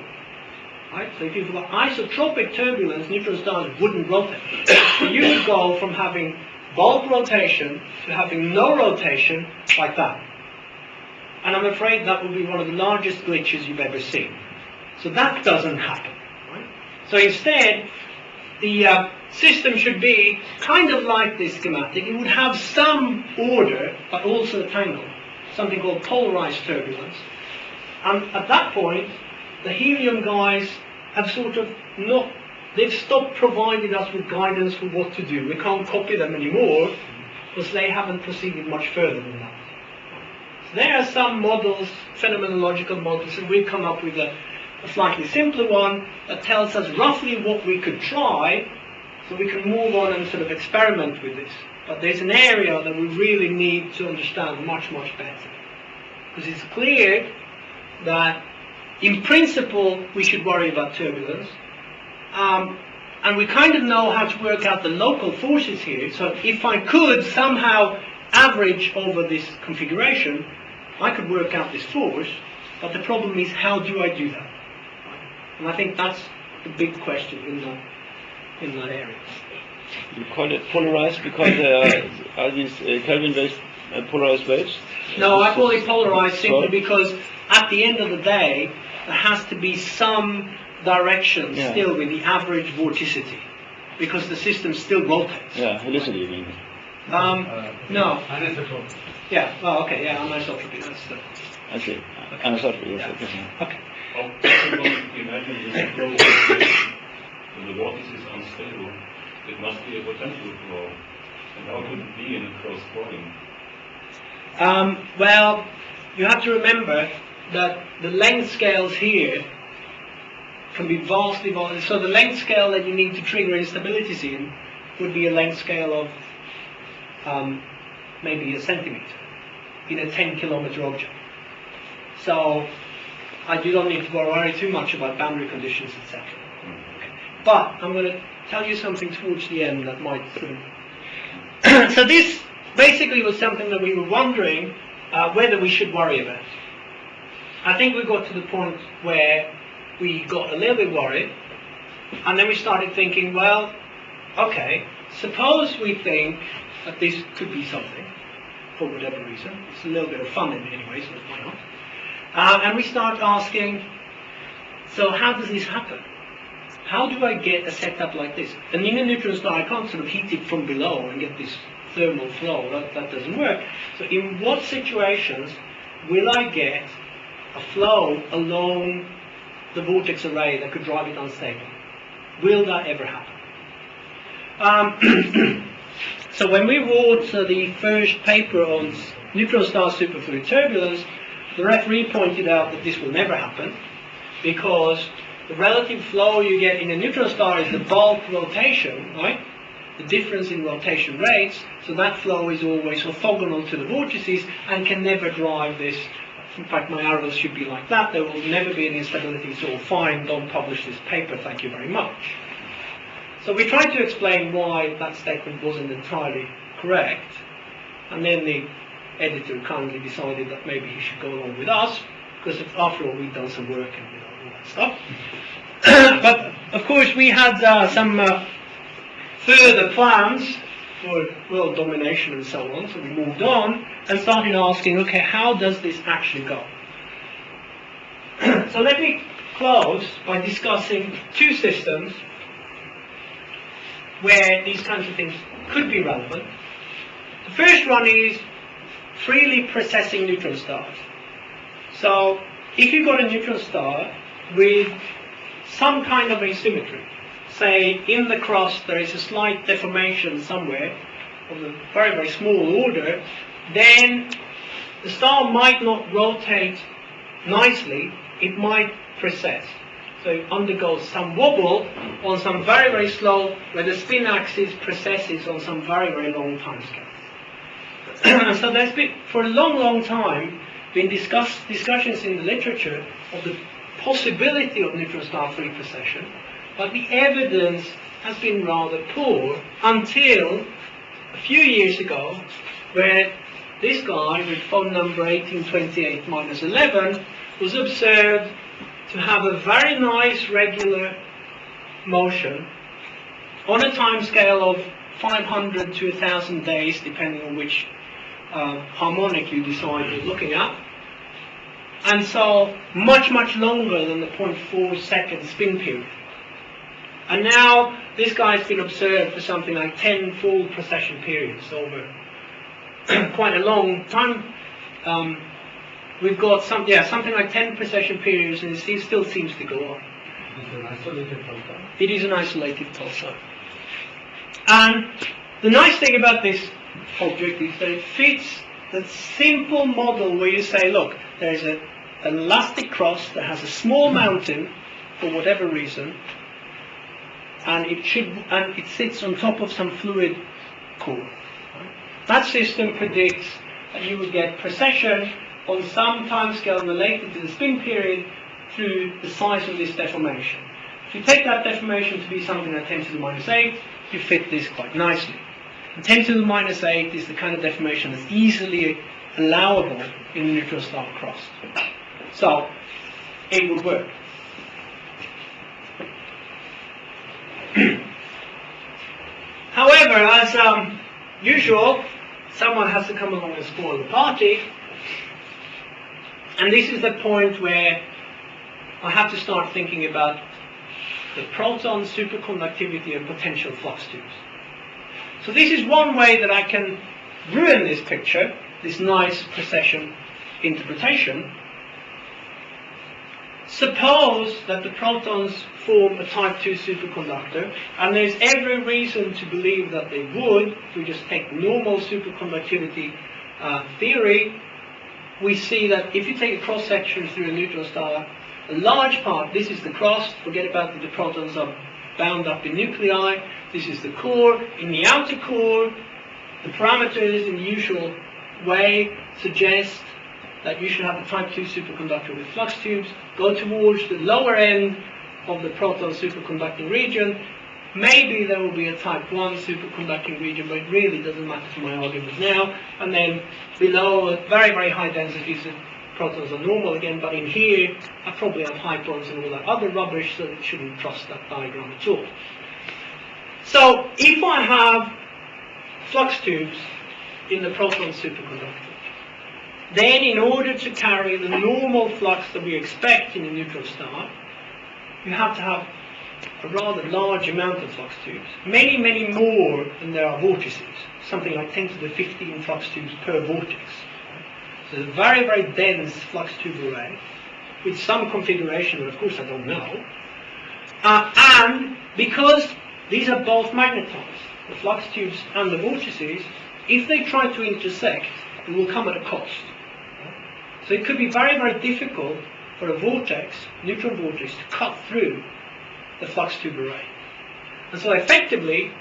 right? So if you've got isotropic turbulence, neutron stars wouldn't rotate. So you would go from having bulk rotation to having no rotation like that. And I'm afraid that would be one of the largest glitches you've ever seen. So that doesn't happen, right? So instead, the system should be kind of like this schematic. It would have some order, but also a tangle, something called polarized turbulence. And at that point, the helium guys have sort of they've stopped providing us with guidance for what to do. We can't copy them anymore, because they haven't proceeded much further than that. So there are some models, phenomenological models, and we've come up with a slightly simpler one that tells us roughly what we could try, so we can move on and sort of experiment with this. But there's an area that we really need to understand much, much better. Because it's clear that, in principle, we should worry about turbulence. And we kind of know how to work out the local forces here. So if I could somehow average over this configuration, I could work out this force, but the problem is, how do I do that? And I think that's the big question in that area.
You call it polarized because are these Kelvin-based polarized waves?
No, I call it polarized simply because at the end of the day, there has to be some direction still with the average vorticity, because the system still rotates.
Yeah, helicity, you mean?
No.
Anisotropy.
Yeah. Oh, okay. Yeah, anisotropy. That's the.
I see. Anisotropy, yes.
Yeah. Okay.
How possible to imagine this flow of information when the vortex is unstable? It must be a potential flow. And how could it be in a closed volume?
Well, you have to remember that the length scales here can be vastly. So the length scale that you need to trigger instabilities in would be a length scale of maybe a centimeter in a 10-kilometer object. So I do not need to worry too much about boundary conditions, etc. Okay. But I'm going to tell you something towards the end that might sort of... So this basically was something that we were wondering whether we should worry about. I think we got to the point where we got a little bit worried, and then we started thinking, well, okay, suppose we think that this could be something, for whatever reason. It's a little bit of fun in it anyway, so why not? And we start asking, so how does this happen? How do I get a setup like this? And in a neutron star, I can't sort of heat it from below and get this thermal flow. That doesn't work. So in what situations will I get a flow along the vortex array that could drive it unstable? Will that ever happen? So when we wrote the first paper on neutron star superfluid turbulence, the referee pointed out that this will never happen, because the relative flow you get in a neutron star is the bulk rotation, right? The difference in rotation rates, so that flow is always orthogonal to the vortices and can never drive this. In fact, my arrows should be like that. There will never be any instability, so fine, don't publish this paper, thank you very much. So we tried to explain why that statement wasn't entirely correct, and then the editor kindly decided that maybe he should go along with us, because after all, we'd done some work and all that stuff. But of course, we had some further plans for world domination and so on, so we moved on and started asking, okay, how does this actually go? So let me close by discussing two systems where these kinds of things could be relevant. The first one is freely precessing neutron stars. So if you've got a neutron star with some kind of asymmetry, say in the crust there is a slight deformation somewhere of a very, very small order, then the star might not rotate nicely, it might precess. So it undergoes some wobble on some very, very slow, where the spin axis precesses on some very, very long time scale. So there's been, for a long, long time, been discussions in the literature of the possibility of neutron star free precession, but the evidence has been rather poor until a few years ago, where this guy with phone number 1828-11 was observed to have a very nice regular motion on a time scale of 500 to 1,000 days, depending on which harmonic you decide you're looking at. And so much, much longer than the 0.4 second spin period. And now this guy's been observed for something like 10 full precession periods over quite a long time. We've got something like 10 precession periods, and it still seems to go on.
It's an isolated pulsar.
It is an isolated pulsar. And the nice thing about this object is that it fits the simple model where you say, look, there's an elastic crust that has a small mountain for whatever reason, and it sits on top of some fluid core. That system predicts that you would get precession on some timescale related to the spin period through the size of this deformation. If you take that deformation to be something like 10⁻⁸, you fit this quite nicely. And 10 to the minus 8 is the kind of deformation that's easily allowable in a neutral star crust. So, it would work. However, as usual, someone has to come along and spoil the party. And this is the point where I have to start thinking about the proton superconductivity of potential flux tubes. So this is one way that I can ruin this picture, this nice precession interpretation. Suppose that the protons form a type 2 superconductor, and there's every reason to believe that they would. If we just take normal superconductivity theory, we see that if you take a cross-section through a neutron star, a large part, this is the crust, forget about that the protons are bound up in nuclei, this is the core. In the outer core, the parameters in the usual way suggest that you should have a type 2 superconductor with flux tubes, go towards the lower end of the proton superconducting region. Maybe there will be a type 1 superconducting region, but it really doesn't matter for my argument now. And then below, at very, very high densities, the protons are normal again, but in here, I probably have hypons and all that other rubbish, so it shouldn't trust that diagram at all. So, if I have flux tubes in the proton superconductor, then in order to carry the normal flux that we expect in a neutron star, you have to have a rather large amount of flux tubes, many, many more than there are vortices, something like 10 to the 15 flux tubes per vortex. So it's a very, very dense flux tube array, with some configuration that of course I don't know. And because these are both magnetized, the flux tubes and the vortices, if they try to intersect, it will come at a cost. So it could be very, very difficult for a vortex, neutron vortex, to cut through the flux tube array. And so effectively,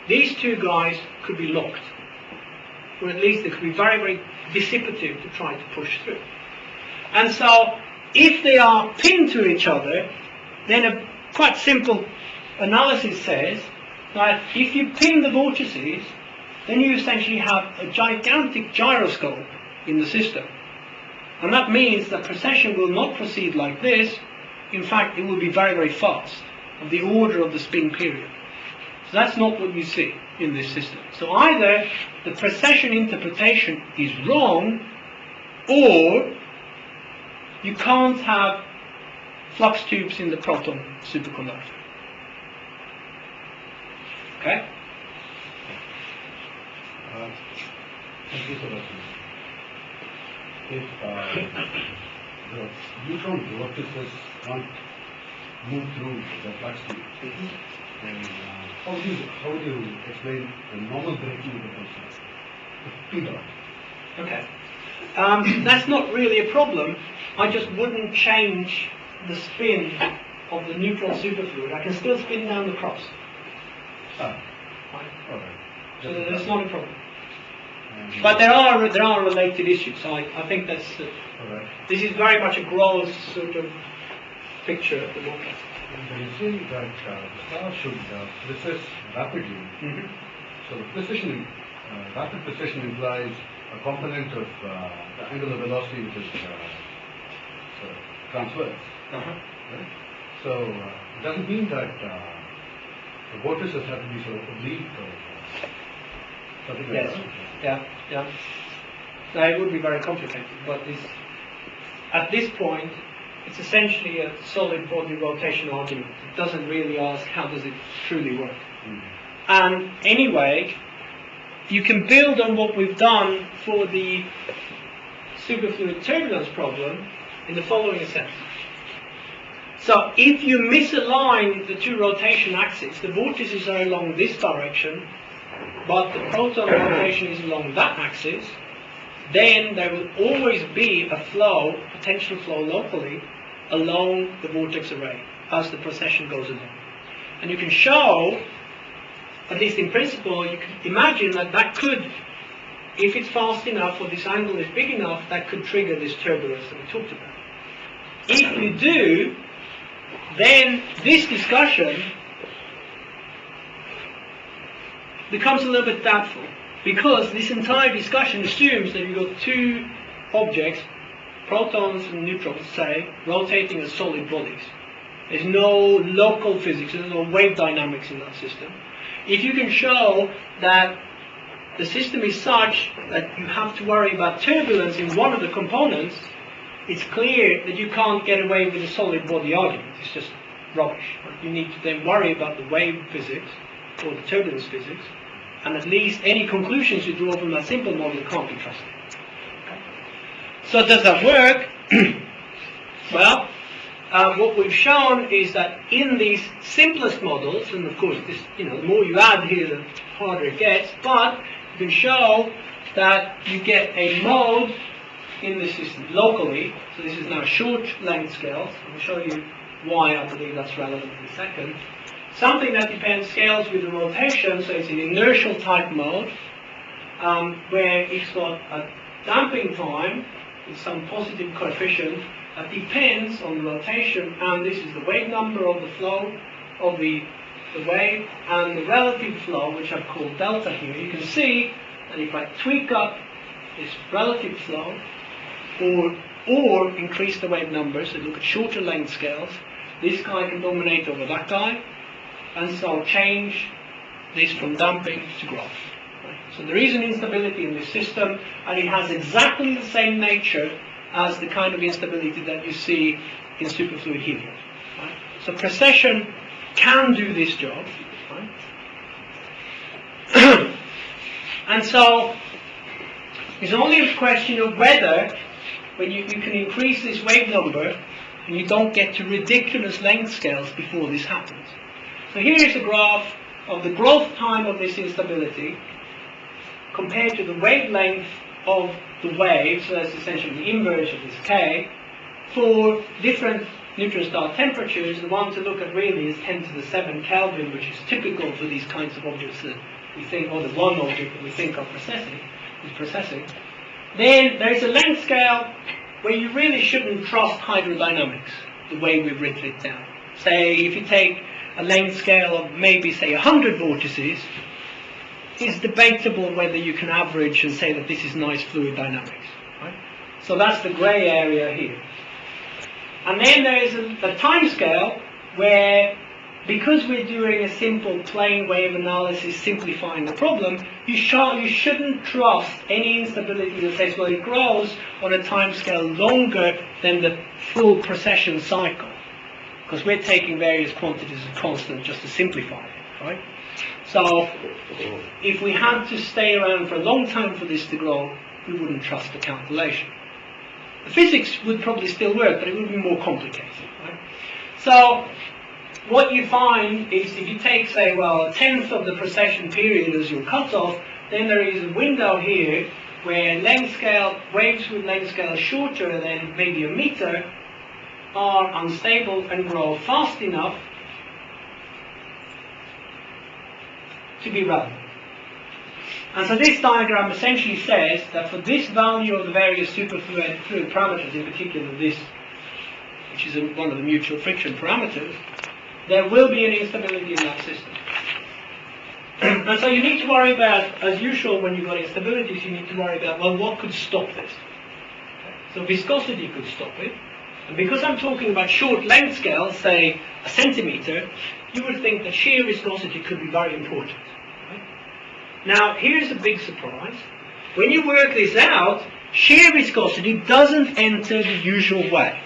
these two guys could be locked. Or at least they could be very, very dissipative to try to push through. And so, if they are pinned to each other, then a quite simple analysis says that if you pin the vortices, then you essentially have a gigantic gyroscope in the system. And that means that precession will not proceed like this. In fact, it will be very, very fast, of the order of the spin period. So that's not what you see in this system. So either the precession interpretation is wrong, or you can't have flux tubes in the proton superconductor. Okay?
Thank you so much. If the neutron vortices can't move through the flux tube, then how do you explain the normal breaking of the process? P dot.
Okay. That's not really a problem. I just wouldn't change the spin of the neutron superfluid. I can still spin down the cross.
All right.
So that's not a problem. But there are related issues. So I think that's this is very much a gross sort of picture at the moment.
When you say that the star should precess rapidly, so the precision, rapid precision implies a component of the angular velocity which is transverse. Right? So it doesn't mean that the vortices have to be sort of oblique or something like
Yes.
that.
Yeah. Now it would be very complicated, but at this point, it's essentially a solid body rotation argument. It doesn't really ask how does it truly work. And anyway, you can build on what we've done for the superfluid turbulence problem in the following sense. So if you misalign the two rotation axes, the vortices are along this direction, but the proton rotation is along that axis, then there will always be a flow, potential flow locally, along the vortex array as the precession goes along. And you can show, at least in principle, you can imagine that could, if it's fast enough or this angle is big enough, that could trigger this turbulence that we talked about. If you do, then this discussion becomes a little bit doubtful, because this entire discussion assumes that you've got two objects, protons and neutrons, say, rotating as solid bodies. There's no local physics, there's no wave dynamics in that system. If you can show that the system is such that you have to worry about turbulence in one of the components, it's clear that you can't get away with a solid body argument. It's just rubbish. You need to then worry about the wave physics or the turbulence physics, and at least any conclusions you draw from that simple model can't be trusted. Okay. So does that work? Well, what we've shown is that in these simplest models, and of course this, the more you add here, the harder it gets, but you can show that you get a mode in the system locally. So this is now short length scales. I'll show you why I believe that's relevant in a second. Something that depends scales with the rotation, so it's an inertial type mode, where it's got a damping time with some positive coefficient that depends on the rotation, and this is the wave number of the flow of the wave and the relative flow, which I've called delta here. You can see that if I tweak up this relative flow or increase the wave numbers, so look at shorter length scales, this guy can dominate over that guy, and so change this from damping to growth. Right? So there is an instability in this system, and it has exactly the same nature as the kind of instability that you see in superfluid helium. Right? So precession can do this job. Right? And so it's only a question of whether, when you can increase this wave number, and you don't get to ridiculous length scales before this happens. So here is a graph of the growth time of this instability compared to the wavelength of the wave, so that's essentially the inverse of this k, for different neutron star temperatures. The one to look at really is 10 to the 7 Kelvin, which is typical for these kinds of objects that we think, or the one object that we think of processing. Then there's a length scale where you really shouldn't trust hydrodynamics the way we've written it down. Say, if you take a length scale of maybe, say, 100 vortices, it's debatable whether you can average and say that this is nice fluid dynamics. Right? So that's the grey area here. And then there is a time scale where, because we're doing a simple plane wave analysis simplifying the problem, you shouldn't trust any instability that says, well, it grows on a time scale longer than the full precession cycle, because we're taking various quantities as constant just to simplify it, right? So if we had to stay around for a long time for this to grow, we wouldn't trust the calculation. The physics would probably still work, but it would be more complicated, right? So what you find is, if you take, say, well, a tenth of the precession period as your cutoff, then there is a window here where length scale, waves with length scale shorter than maybe a meter are unstable and grow fast enough to be relevant. And so this diagram essentially says that for this value of the various superfluid parameters, in particular this, which is one of the mutual friction parameters, there will be an instability in that system. And so you need to worry about, as usual when you've got instabilities, you need to worry about, well, what could stop this? So viscosity could stop it. And because I'm talking about short length scales, say a centimeter, you would think that shear viscosity could be very important. Right? Now, here's a big surprise. When you work this out, shear viscosity doesn't enter the usual way.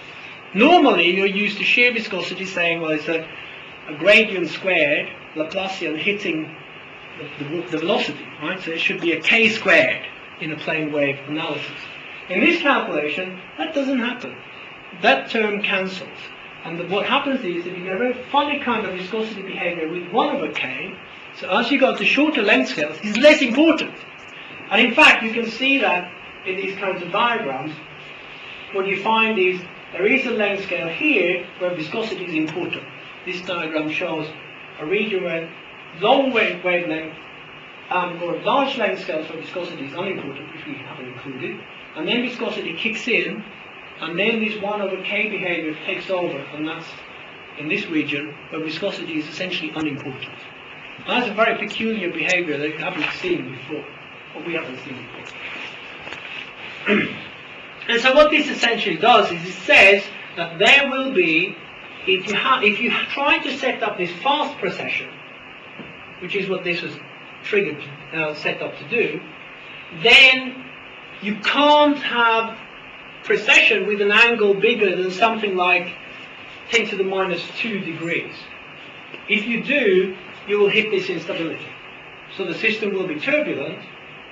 Normally, you're used to shear viscosity saying, well, it's a gradient squared, Laplacian hitting the velocity, right? So it should be a k squared in a plane wave analysis. In this calculation, that doesn't happen. That term cancels. And what happens is that you get a very funny kind of viscosity behavior with 1 over k. So as you go to shorter length scales, it's less important. And in fact, you can see that in these kinds of diagrams. What you find is there is a length scale here where viscosity is important. This diagram shows a region where long wavelength or large length scales where viscosity is unimportant, which we haven't included, and then viscosity kicks in, and then this 1 over k behavior takes over, and that's in this region where viscosity is essentially unimportant. And that's a very peculiar behavior that you haven't seen before, or we haven't seen before. And so what this essentially does is it says that there will be, if you try to set up this fast precession, which is what this was triggered, set up to do, then you can't have precession with an angle bigger than something like 10 to the minus 2 degrees. If you do, you will hit this instability. So the system will be turbulent,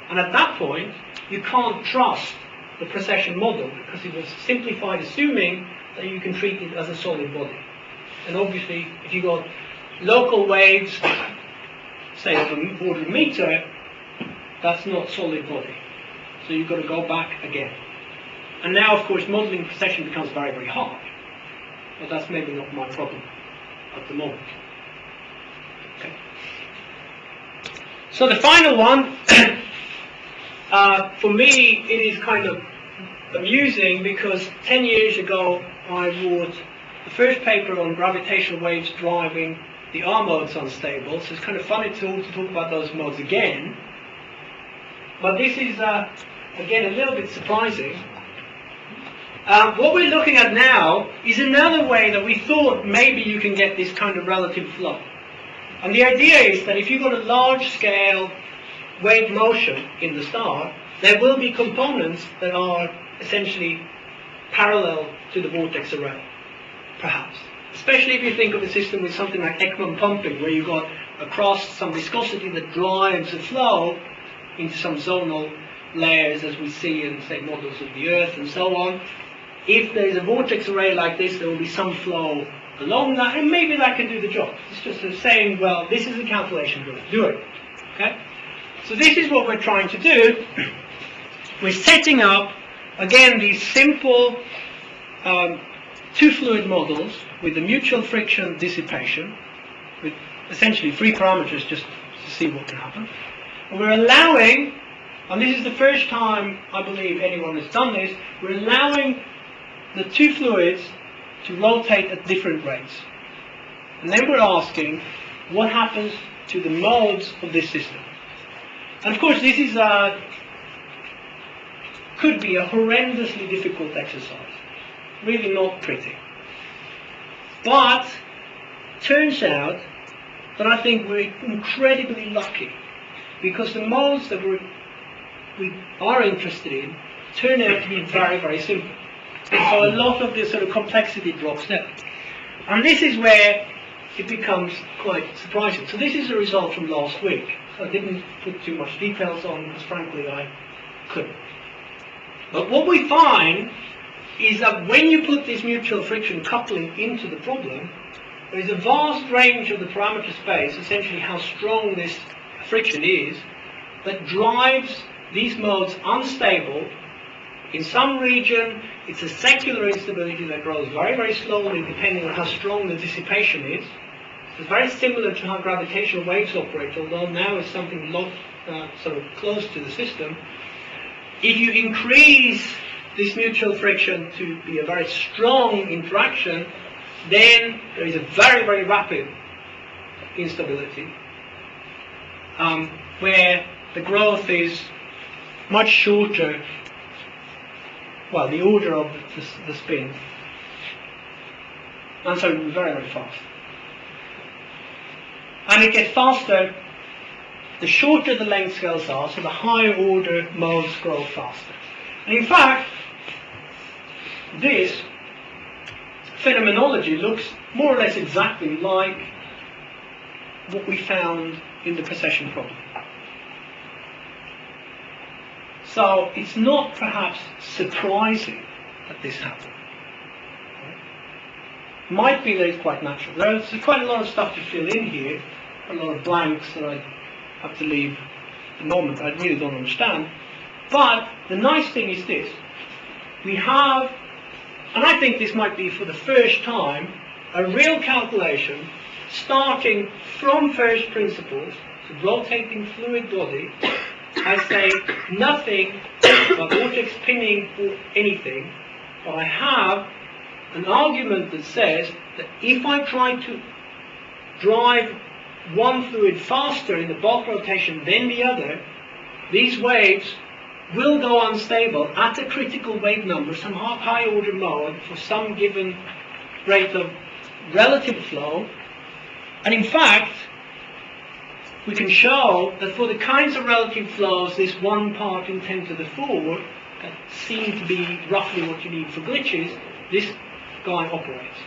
and at that point, you can't trust the precession model because it was simplified assuming that you can treat it as a solid body. And obviously, if you got local waves, say of a quarter of a meter, that's not solid body. So you've got to go back again. And now, of course, modeling precession becomes very, very hard. But that's maybe not my problem at the moment. Okay. So the final one, for me, it is kind of amusing because 10 years ago I wrote the first paper on gravitational waves driving the R modes unstable. So it's kind of funny to talk about those modes again. But this is, again, a little bit surprising. What we're looking at now is another way that we thought maybe you can get this kind of relative flow. And the idea is that if you've got a large-scale wave motion in the star, there will be components that are essentially parallel to the vortex array, perhaps. Especially if you think of a system with something like Ekman pumping, where you've got across some viscosity that drives a flow into some zonal layers, as we see in, say, models of the Earth and so on. If there's a vortex array like this, there will be some flow along that, and maybe that can do the job. It's just saying, well, this is the calculation, do it. Okay? So this is what we're trying to do. We're setting up, again, these simple two fluid models with the mutual friction dissipation, with essentially 3 parameters just to see what can happen. And we're allowing, and this is the first time I believe anyone has done this, we're allowing the two fluids to rotate at different rates. And then we're asking what happens to the modes of this system. And of course this is could be a horrendously difficult exercise. Really not pretty. But turns out that I think we're incredibly lucky because the modes that we are interested in turn out to be very, very simple. And so a lot of the sort of complexity drops down. And this is where it becomes quite surprising. So this is a result from last week. So I didn't put too much details on because frankly I couldn't. But what we find is that when you put this mutual friction coupling into the problem, there is a vast range of the parameter space, essentially how strong this friction is, that drives these modes unstable. In some region, it's a secular instability that grows very, very slowly depending on how strong the dissipation is. It's very similar to how gravitational waves operate, although now it's something a lot sort of close to the system. If you increase this mutual friction to be a very strong interaction, then there is a very, very rapid instability where the growth is much shorter, well, the order of the spin, and so very, very fast. And it gets faster the shorter the length scales are, so the higher order modes grow faster. And in fact, this phenomenology looks more or less exactly like what we found in the precession problem. So it's not perhaps surprising that this happened. Might be that it's quite natural. There's quite a lot of stuff to fill in here, a lot of blanks that I have to leave at the moment I really don't understand. But the nice thing is this. We have, and I think this might be for the first time, a real calculation starting from first principles, the rotating fluid body. I say nothing about vortex spinning or anything, but I have an argument that says that if I try to drive one fluid faster in the bulk rotation than the other, these waves will go unstable at a critical wave number, some high order mode, for some given rate of relative flow. And in fact, we can show that for the kinds of relative flows, this 1 part in 10 to the 4, that seem to be roughly what you need for glitches, this guy operates.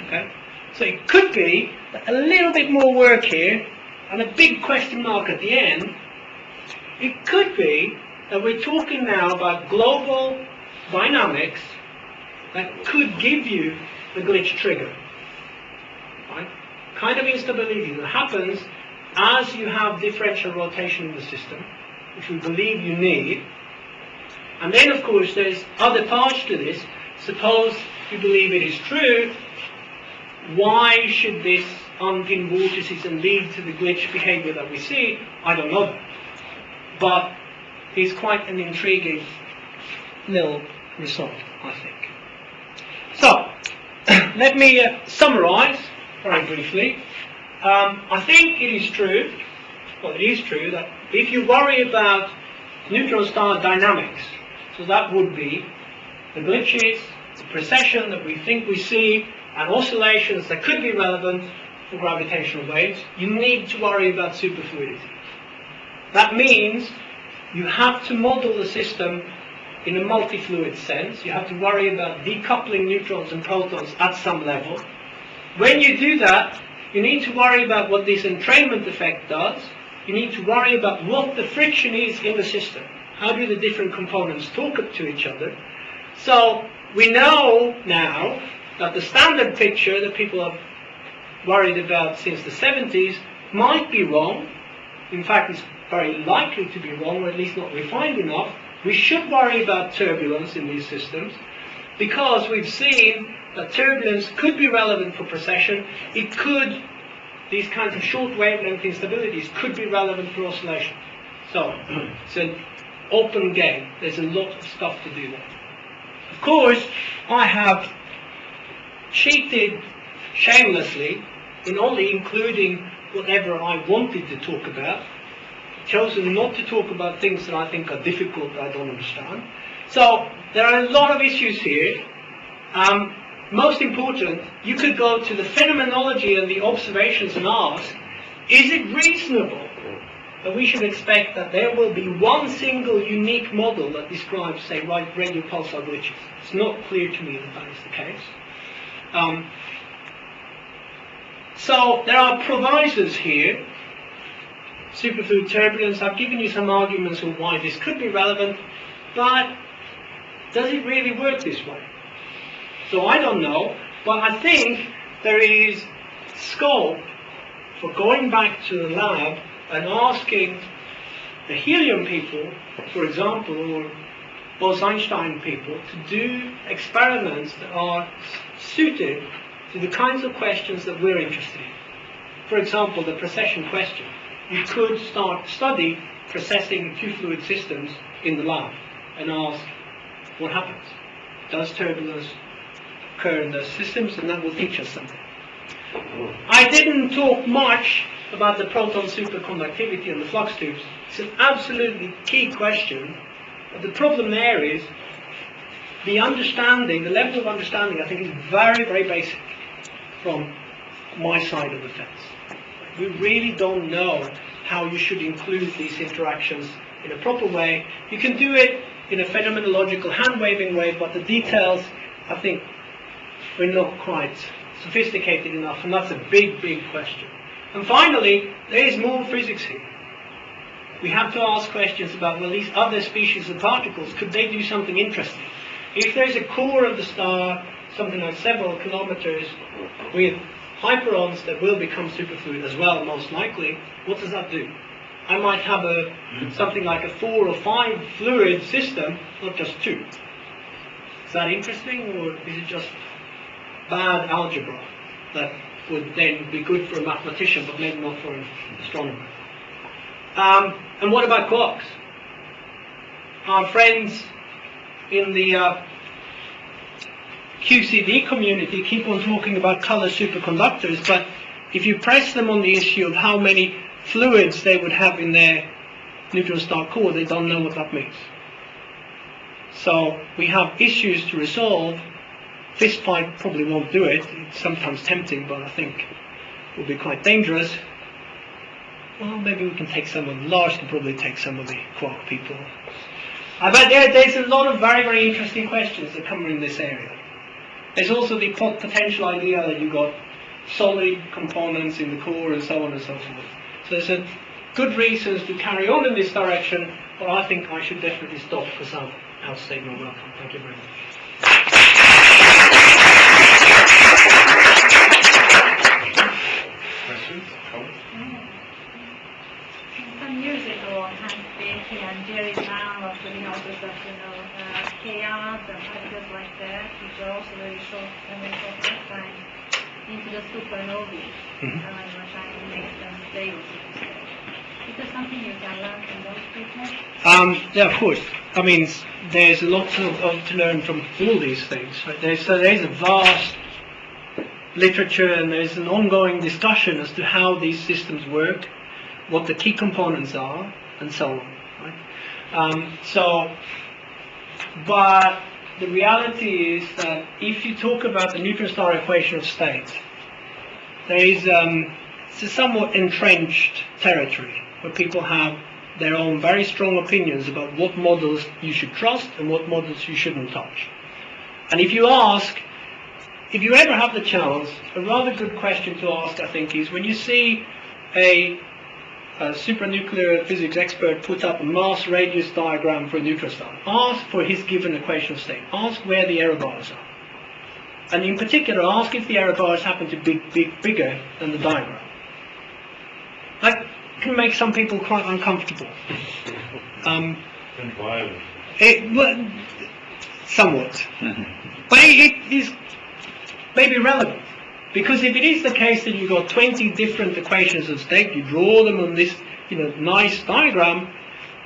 Okay? So it could be that a little bit more work here, and a big question mark at the end. It could be that we're talking now about global dynamics that could give you the glitch trigger. Right? Kind of instability that happens as you have differential rotation in the system, which we believe you need. And then, of course, there's other parts to this. Suppose you believe it is true, why should this undimmed vortices and lead to the glitch behavior that we see? I don't know that. But it's quite an intriguing little result, I think. So, let me summarize very briefly. I think it is true, that if you worry about neutron star dynamics, so that would be the glitches, the precession that we think we see, and oscillations that could be relevant for gravitational waves, you need to worry about superfluidity. That means you have to model the system in a multi-fluid sense. You have to worry about decoupling neutrons and protons at some level. When you do that, you need to worry about what this entrainment effect does. You need to worry about what the friction is in the system. How do the different components talk to each other? So we know now that the standard picture that people have worried about since the 70s might be wrong. In fact, it's very likely to be wrong, or at least not refined enough. We should worry about turbulence in these systems, because we've seen that turbulence could be relevant for precession. These kinds of short wavelength instabilities could be relevant for oscillation. So, it's an open game. There's a lot of stuff to do there. Of course, I have cheated shamelessly in only including whatever I wanted to talk about. Chosen not to talk about things that I think are difficult, I don't understand. So, there are a lot of issues here. Most important, you could go to the phenomenology and the observations and ask, is it reasonable that we should expect that there will be one single unique model that describes, say, radio pulsar glitches? It's not clear to me that that is the case. So there are provisos here. Superfluid turbulence, I've given you some arguments on why this could be relevant, but does it really work this way? So I don't know, but I think there is scope for going back to the lab and asking the helium people, for example, or Bose-Einstein people, to do experiments that are suited to the kinds of questions that we're interested in. For example, the precession question. You could study precessing two-fluid systems in the lab and ask, what happens? Does turbulence occur in those systems? And that will teach us something. I didn't talk much about the proton superconductivity and the flux tubes. It's an absolutely key question. But the problem there is the understanding, the level of understanding, I think, is very, very basic from my side of the fence. We really don't know how you should include these interactions in a proper way. You can do it in a phenomenological hand-waving way, but the details, I think, we're not quite sophisticated enough, and that's a big, big question. And finally, there is more physics here. We have to ask questions about, well, these other species of particles, could they do something interesting? If there's a core of the star, something like several kilometers, with hyperons that will become superfluid as well, most likely, what does that do? I might have something like a 4 or 5 fluid system, not just 2. Is that interesting, or is it just bad algebra that would then be good for a mathematician, but maybe not for an astronomer? And what about quarks? Our friends in the QCD community keep on talking about color superconductors, but if you press them on the issue of how many fluids they would have in their neutron star core, they don't know what that means. So we have issues to resolve. Fist fight probably won't do it. It's sometimes tempting, but I think it will be quite dangerous. Well, maybe we can take some of Lars can probably take some of the quark people. But there's a lot of very, very interesting questions that come in this area. There's also the potential idea that you've got solid components in the core and so on and so forth. So there's a good reasons to carry on in this direction, but I think I should definitely stop because I've outstayed my welcome. Thank you very much.
Questions? Comments?
Some years ago, Hans Bethe and Jerry Brown were putting out this stuff, chaos and particles like that, which are also very short lifetime, into the supernovae, and we're trying to make them stable. Is there something you can learn from those people?
Yeah, of course. I mean, there's a lot to learn from all these things. Right? There's a vast literature and there's an ongoing discussion as to how these systems work, what the key components are, and so on. Right? But the reality is that if you talk about the neutron star equation of state, there is it's a somewhat entrenched territory where people have their own very strong opinions about what models you should trust and what models you shouldn't touch. And if you ever have the chance, a rather good question to ask, I think, is when you see a supranuclear physics expert put up a mass radius diagram for a neutron star, ask for his given equation of state. Ask where the error bars are. And in particular, ask if the error bars happen to be bigger than the diagram. That can make some people quite uncomfortable.
And violent.
Somewhat. But it is maybe relevant. Because if it is the case that you've got 20 different equations of state, you draw them on this nice diagram,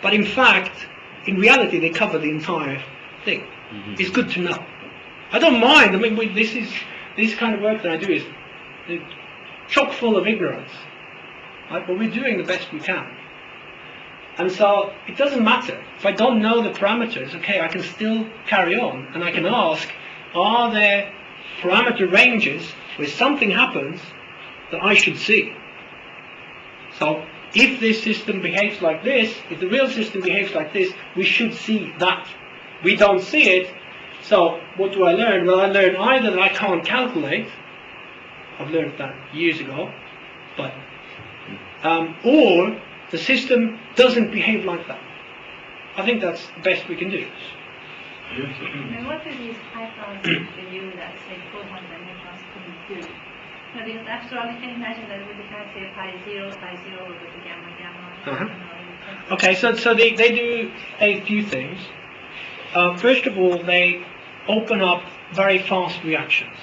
but in fact, in reality, they cover the entire thing. It's good to know. I don't mind. I mean, this kind of work that I do is chock full of ignorance. Right? But we're doing the best we can. And so it doesn't matter. If I don't know the parameters, okay, I can still carry on and I can ask, are there parameter ranges where something happens that I should see? So if this system behaves like this, if the real system behaves like this, we should see that. We don't see it, so what do I learn? Well, I learn either that I can't calculate, I've learned that years ago, but or the system doesn't behave like that. I think that's the best we can do.
And what are these hyperons for you that say photons and neutrons couldn't do? No, because after all, you can imagine that with the kind of say pi 0 with the gamma.
Okay, so they do a few things. First of all, they open up very fast reactions.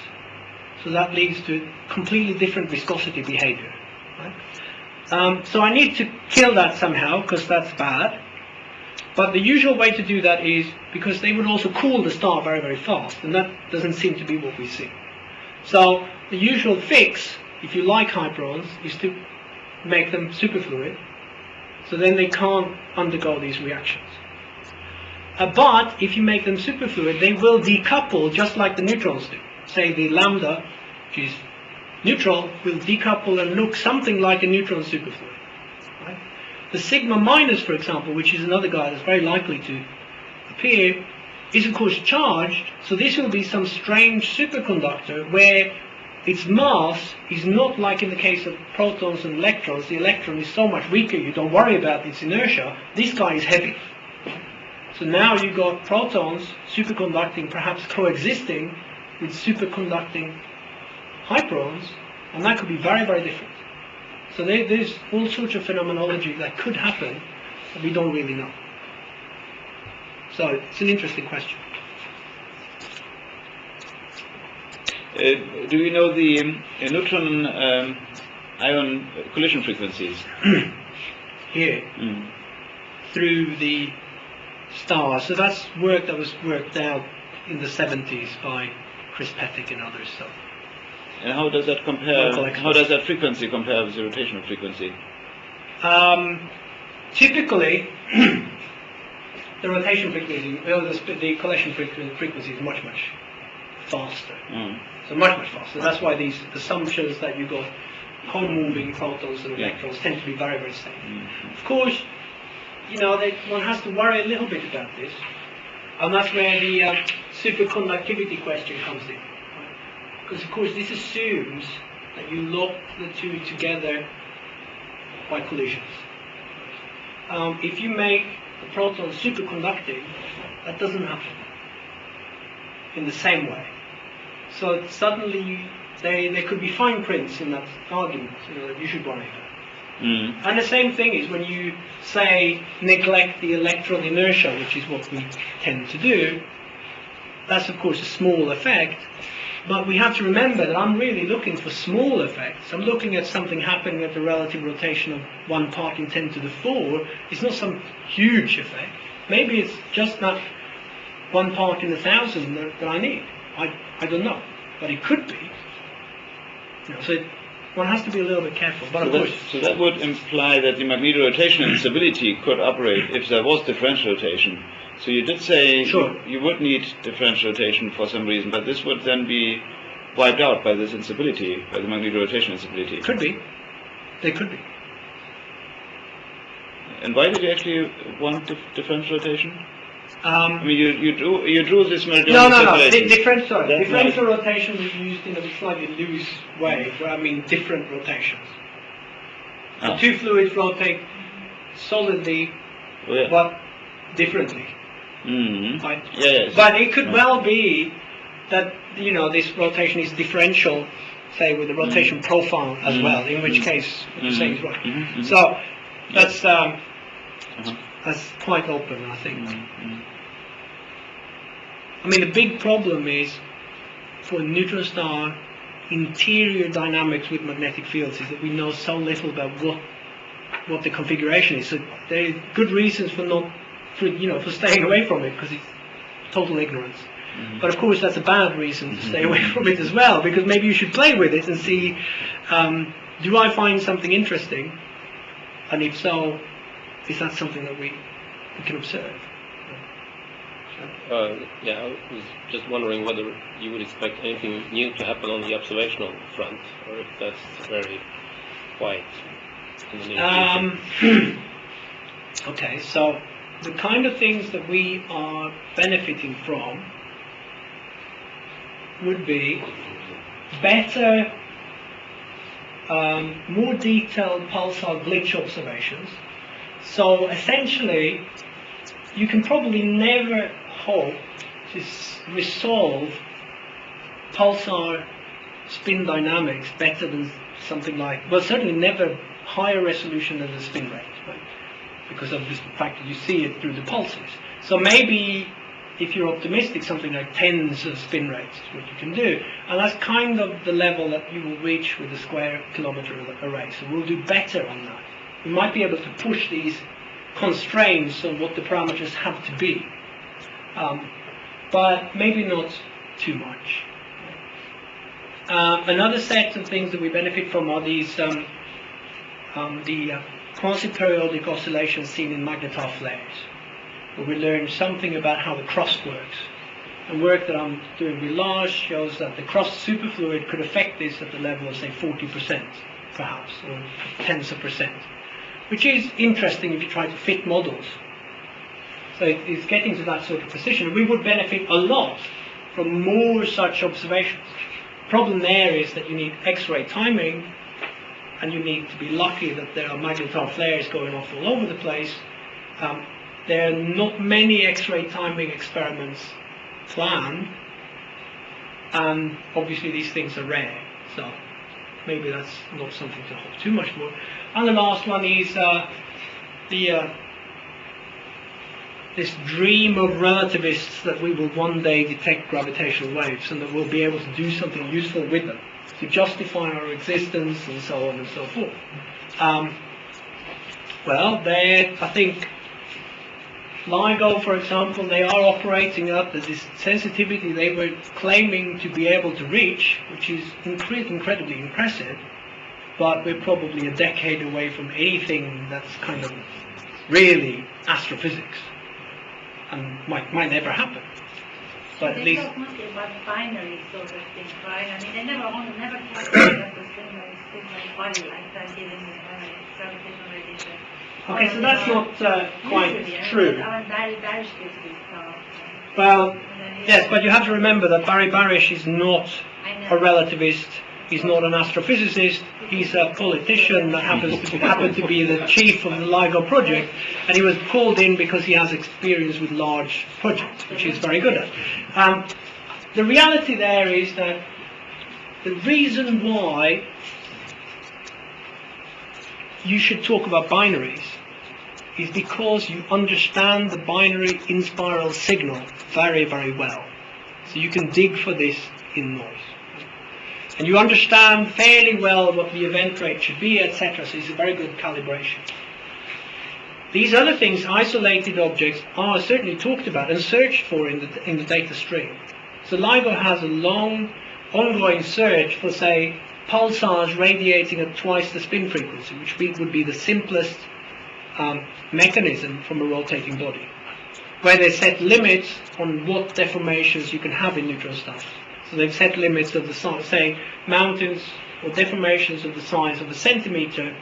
So that leads to completely different viscosity behavior. Right? So I need to kill that somehow, because that's bad. But the usual way to do that is because they would also cool the star very, very fast, and that doesn't seem to be what we see. So the usual fix, if you like hyperons, is to make them superfluid, so then they can't undergo these reactions. But if you make them superfluid, they will decouple just like the neutrons do. Say the lambda, which is neutral, will decouple and look something like a neutron superfluid. Right? The sigma minus, for example, which is another guy that's very likely to appear, is of course charged, so this will be some strange superconductor where its mass is not like in the case of protons and electrons. The electron is so much weaker, you don't worry about its inertia. This guy is heavy. So now you've got protons superconducting, perhaps coexisting with superconducting hyperons, and that could be very, very different. So there's all sorts of phenomenology that could happen that we don't really know. So it's an interesting question.
Do you know the neutron ion collision frequencies?
Here, through the stars. So that's work that was worked out in the 70s by Chris Pettick and others. So
And how does that compare?
Local experts.
How does that frequency compare with the rotational frequency?
Typically, the rotation frequency, the collision frequency is much faster. So much faster. That's why these assumptions that you got home-moving protons and electrons tend to be very safe. Of course, one has to worry a little bit about this, and that's where the superconductivity question comes in. Because of course this assumes that you lock the two together by collisions. If you make the proton superconducting, that doesn't happen in the same way. So suddenly there could be fine prints in that argument that you should worry about. And the same thing is when you say neglect the electron inertia, which is what we tend to do. That's of course a small effect, but we have to remember that I'm really looking for small effects. I'm looking at something happening at the relative rotation of 1 part in 10 to the 4. It's not some huge effect. Maybe it's just that 1 part in 1,000 that I need. I don't know, but it could be. So one has to be a little bit careful. But of course,
so that would imply that the magnetorotational instability could operate if there was differential rotation. So you did say you would need differential rotation for some reason, but this would then be wiped out by this instability, by the magnetorotational instability.
Could be. They could be.
And why did you actually want differential rotation? I mean, you drew this meridian.
No. Differential rotation was used in a slightly loose way, where I mean different rotations. The two fluids rotate solidly, but differently. Right?
Yes.
But it could well be that this rotation is differential, say with the rotation profile as well. In which case, what you're saying is right. So that's quite open, I think. I mean, the big problem is for neutron star interior dynamics with magnetic fields is that we know so little about what the configuration is. So there are good reasons for staying away from it, because it's total ignorance. But of course, that's a bad reason to stay away from it as well, because maybe you should play with it and see, do I find something interesting? And if so, is that something that we can observe?
I was just wondering whether you would expect anything new to happen on the observational front, or if that's very quiet in the near future.
Okay, so the kind of things that we are benefiting from would be better, more detailed pulsar glitch observations. So essentially, you can probably never hope to resolve pulsar spin dynamics better than something like, well, certainly never higher resolution than the spin rate, right? Because of the fact that you see it through the pulses. So maybe, if you're optimistic, something like tens of spin rates is what you can do. And that's kind of the level that you will reach with a square kilometer array. So we'll do better on that. We might be able to push these constraints on what the parameters have to be. But maybe not too much. Another set of things that we benefit from are these the quasi-periodic oscillations seen in magnetar flares, where we learn something about how the crust works. And work that I'm doing with Lars shows that the crust superfluid could affect this at the level of, say, 40%, perhaps, or tens of percent, which is interesting if you try to fit models. So it's getting to that sort of position. We would benefit a lot from more such observations. Problem there is that you need X-ray timing, and you need to be lucky that there are magnetar flares going off all over the place. There are not many X-ray timing experiments planned, and obviously these things are rare, so maybe that's not something to hope too much for. And the last one is this dream of relativists that we will one day detect gravitational waves and that we'll be able to do something useful with them to justify our existence and so on and so forth. Well, I think LIGO, for example, they are operating up at this sensitivity they were claiming to be able to reach, which is incredibly impressive, but we're probably a decade away from anything that's kind of really astrophysics, and might never happen. But at
They
least
talk mostly about binary sort of things, right? I mean, they never calculate that the thing like body like that given gravitational radiation.
okay, so that's not quite
Usually,
true.
Barry Barish gives this stuff.
Well, yes, but you have to remember that Barry Barish is not a relativist. He's not an astrophysicist. He's a politician that happened to be the chief of the LIGO project, and he was called in because he has experience with large projects, which he's very good at. The reality there is that the reason why you should talk about binaries is because you understand the binary in-spiral signal very, very well. So you can dig for this in noise. And you understand fairly well what the event rate should be, etc. So it's a very good calibration. These other things, isolated objects, are certainly talked about and searched for in the data stream. So LIGO has a long, ongoing search for, say, pulsars radiating at twice the spin frequency, which would be the simplest mechanism from a rotating body, where they set limits on what deformations you can have in neutron stars. So they've set limits of the size, say, mountains or deformations of the size of a centimeter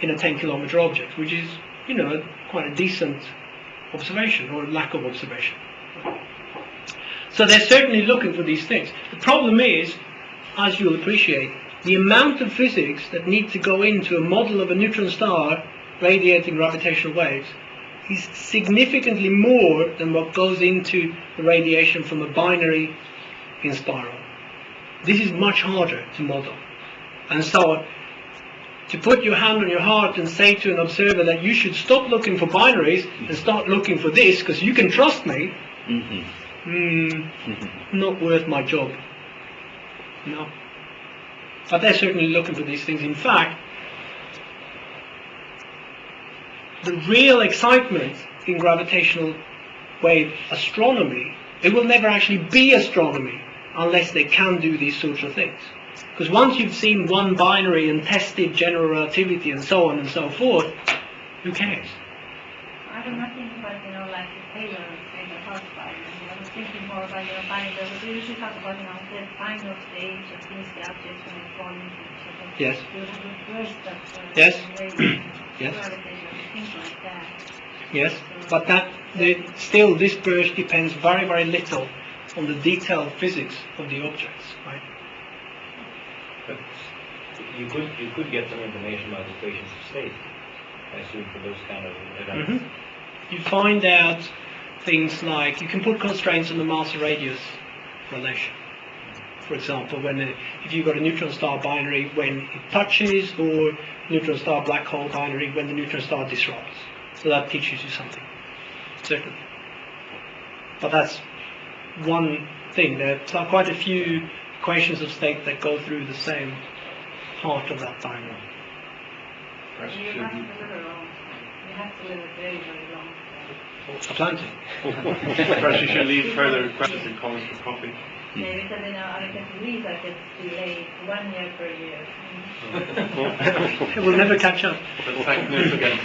in a 10-kilometer object, which is, you know, quite a decent observation, or lack of observation. So they're certainly looking for these things. The problem is, as you'll appreciate, the amount of physics that need to go into a model of a neutron star radiating gravitational waves is significantly more than what goes into the radiation from a binary in spiral. This is much harder to model. And so, to put your hand on your heart and say to an observer that you should stop looking for binaries and start looking for this because you can trust me, not worth my job. No. But they're certainly looking for these things. In fact, the real excitement in gravitational wave astronomy, it will never actually be astronomy unless they can do these sorts of things. Because once you've seen one binary and tested general relativity and so on and so forth, who cares?
I was not thinking about, like Taylor and the house binary. I was thinking more about, binary. We usually talk about, the final stage of these objects when they fall into each other.
Yes.
You have a burst of
Yes.
yes.
Yes.
Things like that.
Yes, but still this burst depends very, very little on the detailed physics of the objects, right?
But you could get some information about equations of state, I assume, for those kind of events.
You find out things like, you can put constraints on the mass-radius relation. For example, if you've got a neutron star binary when it touches, or neutron star black hole binary when the neutron star disrupts. So that teaches you something, certainly. But that's one thing. There are quite a few equations of state that go through the same part of that diagram.
You have to live alone. You have to live a very, very long time.
I plan to.
Perhaps you should leave further questions and comments for coffee.
Yeah, because I get to read that it's delayed 1 year per year.
It will never catch up.
But thank you again.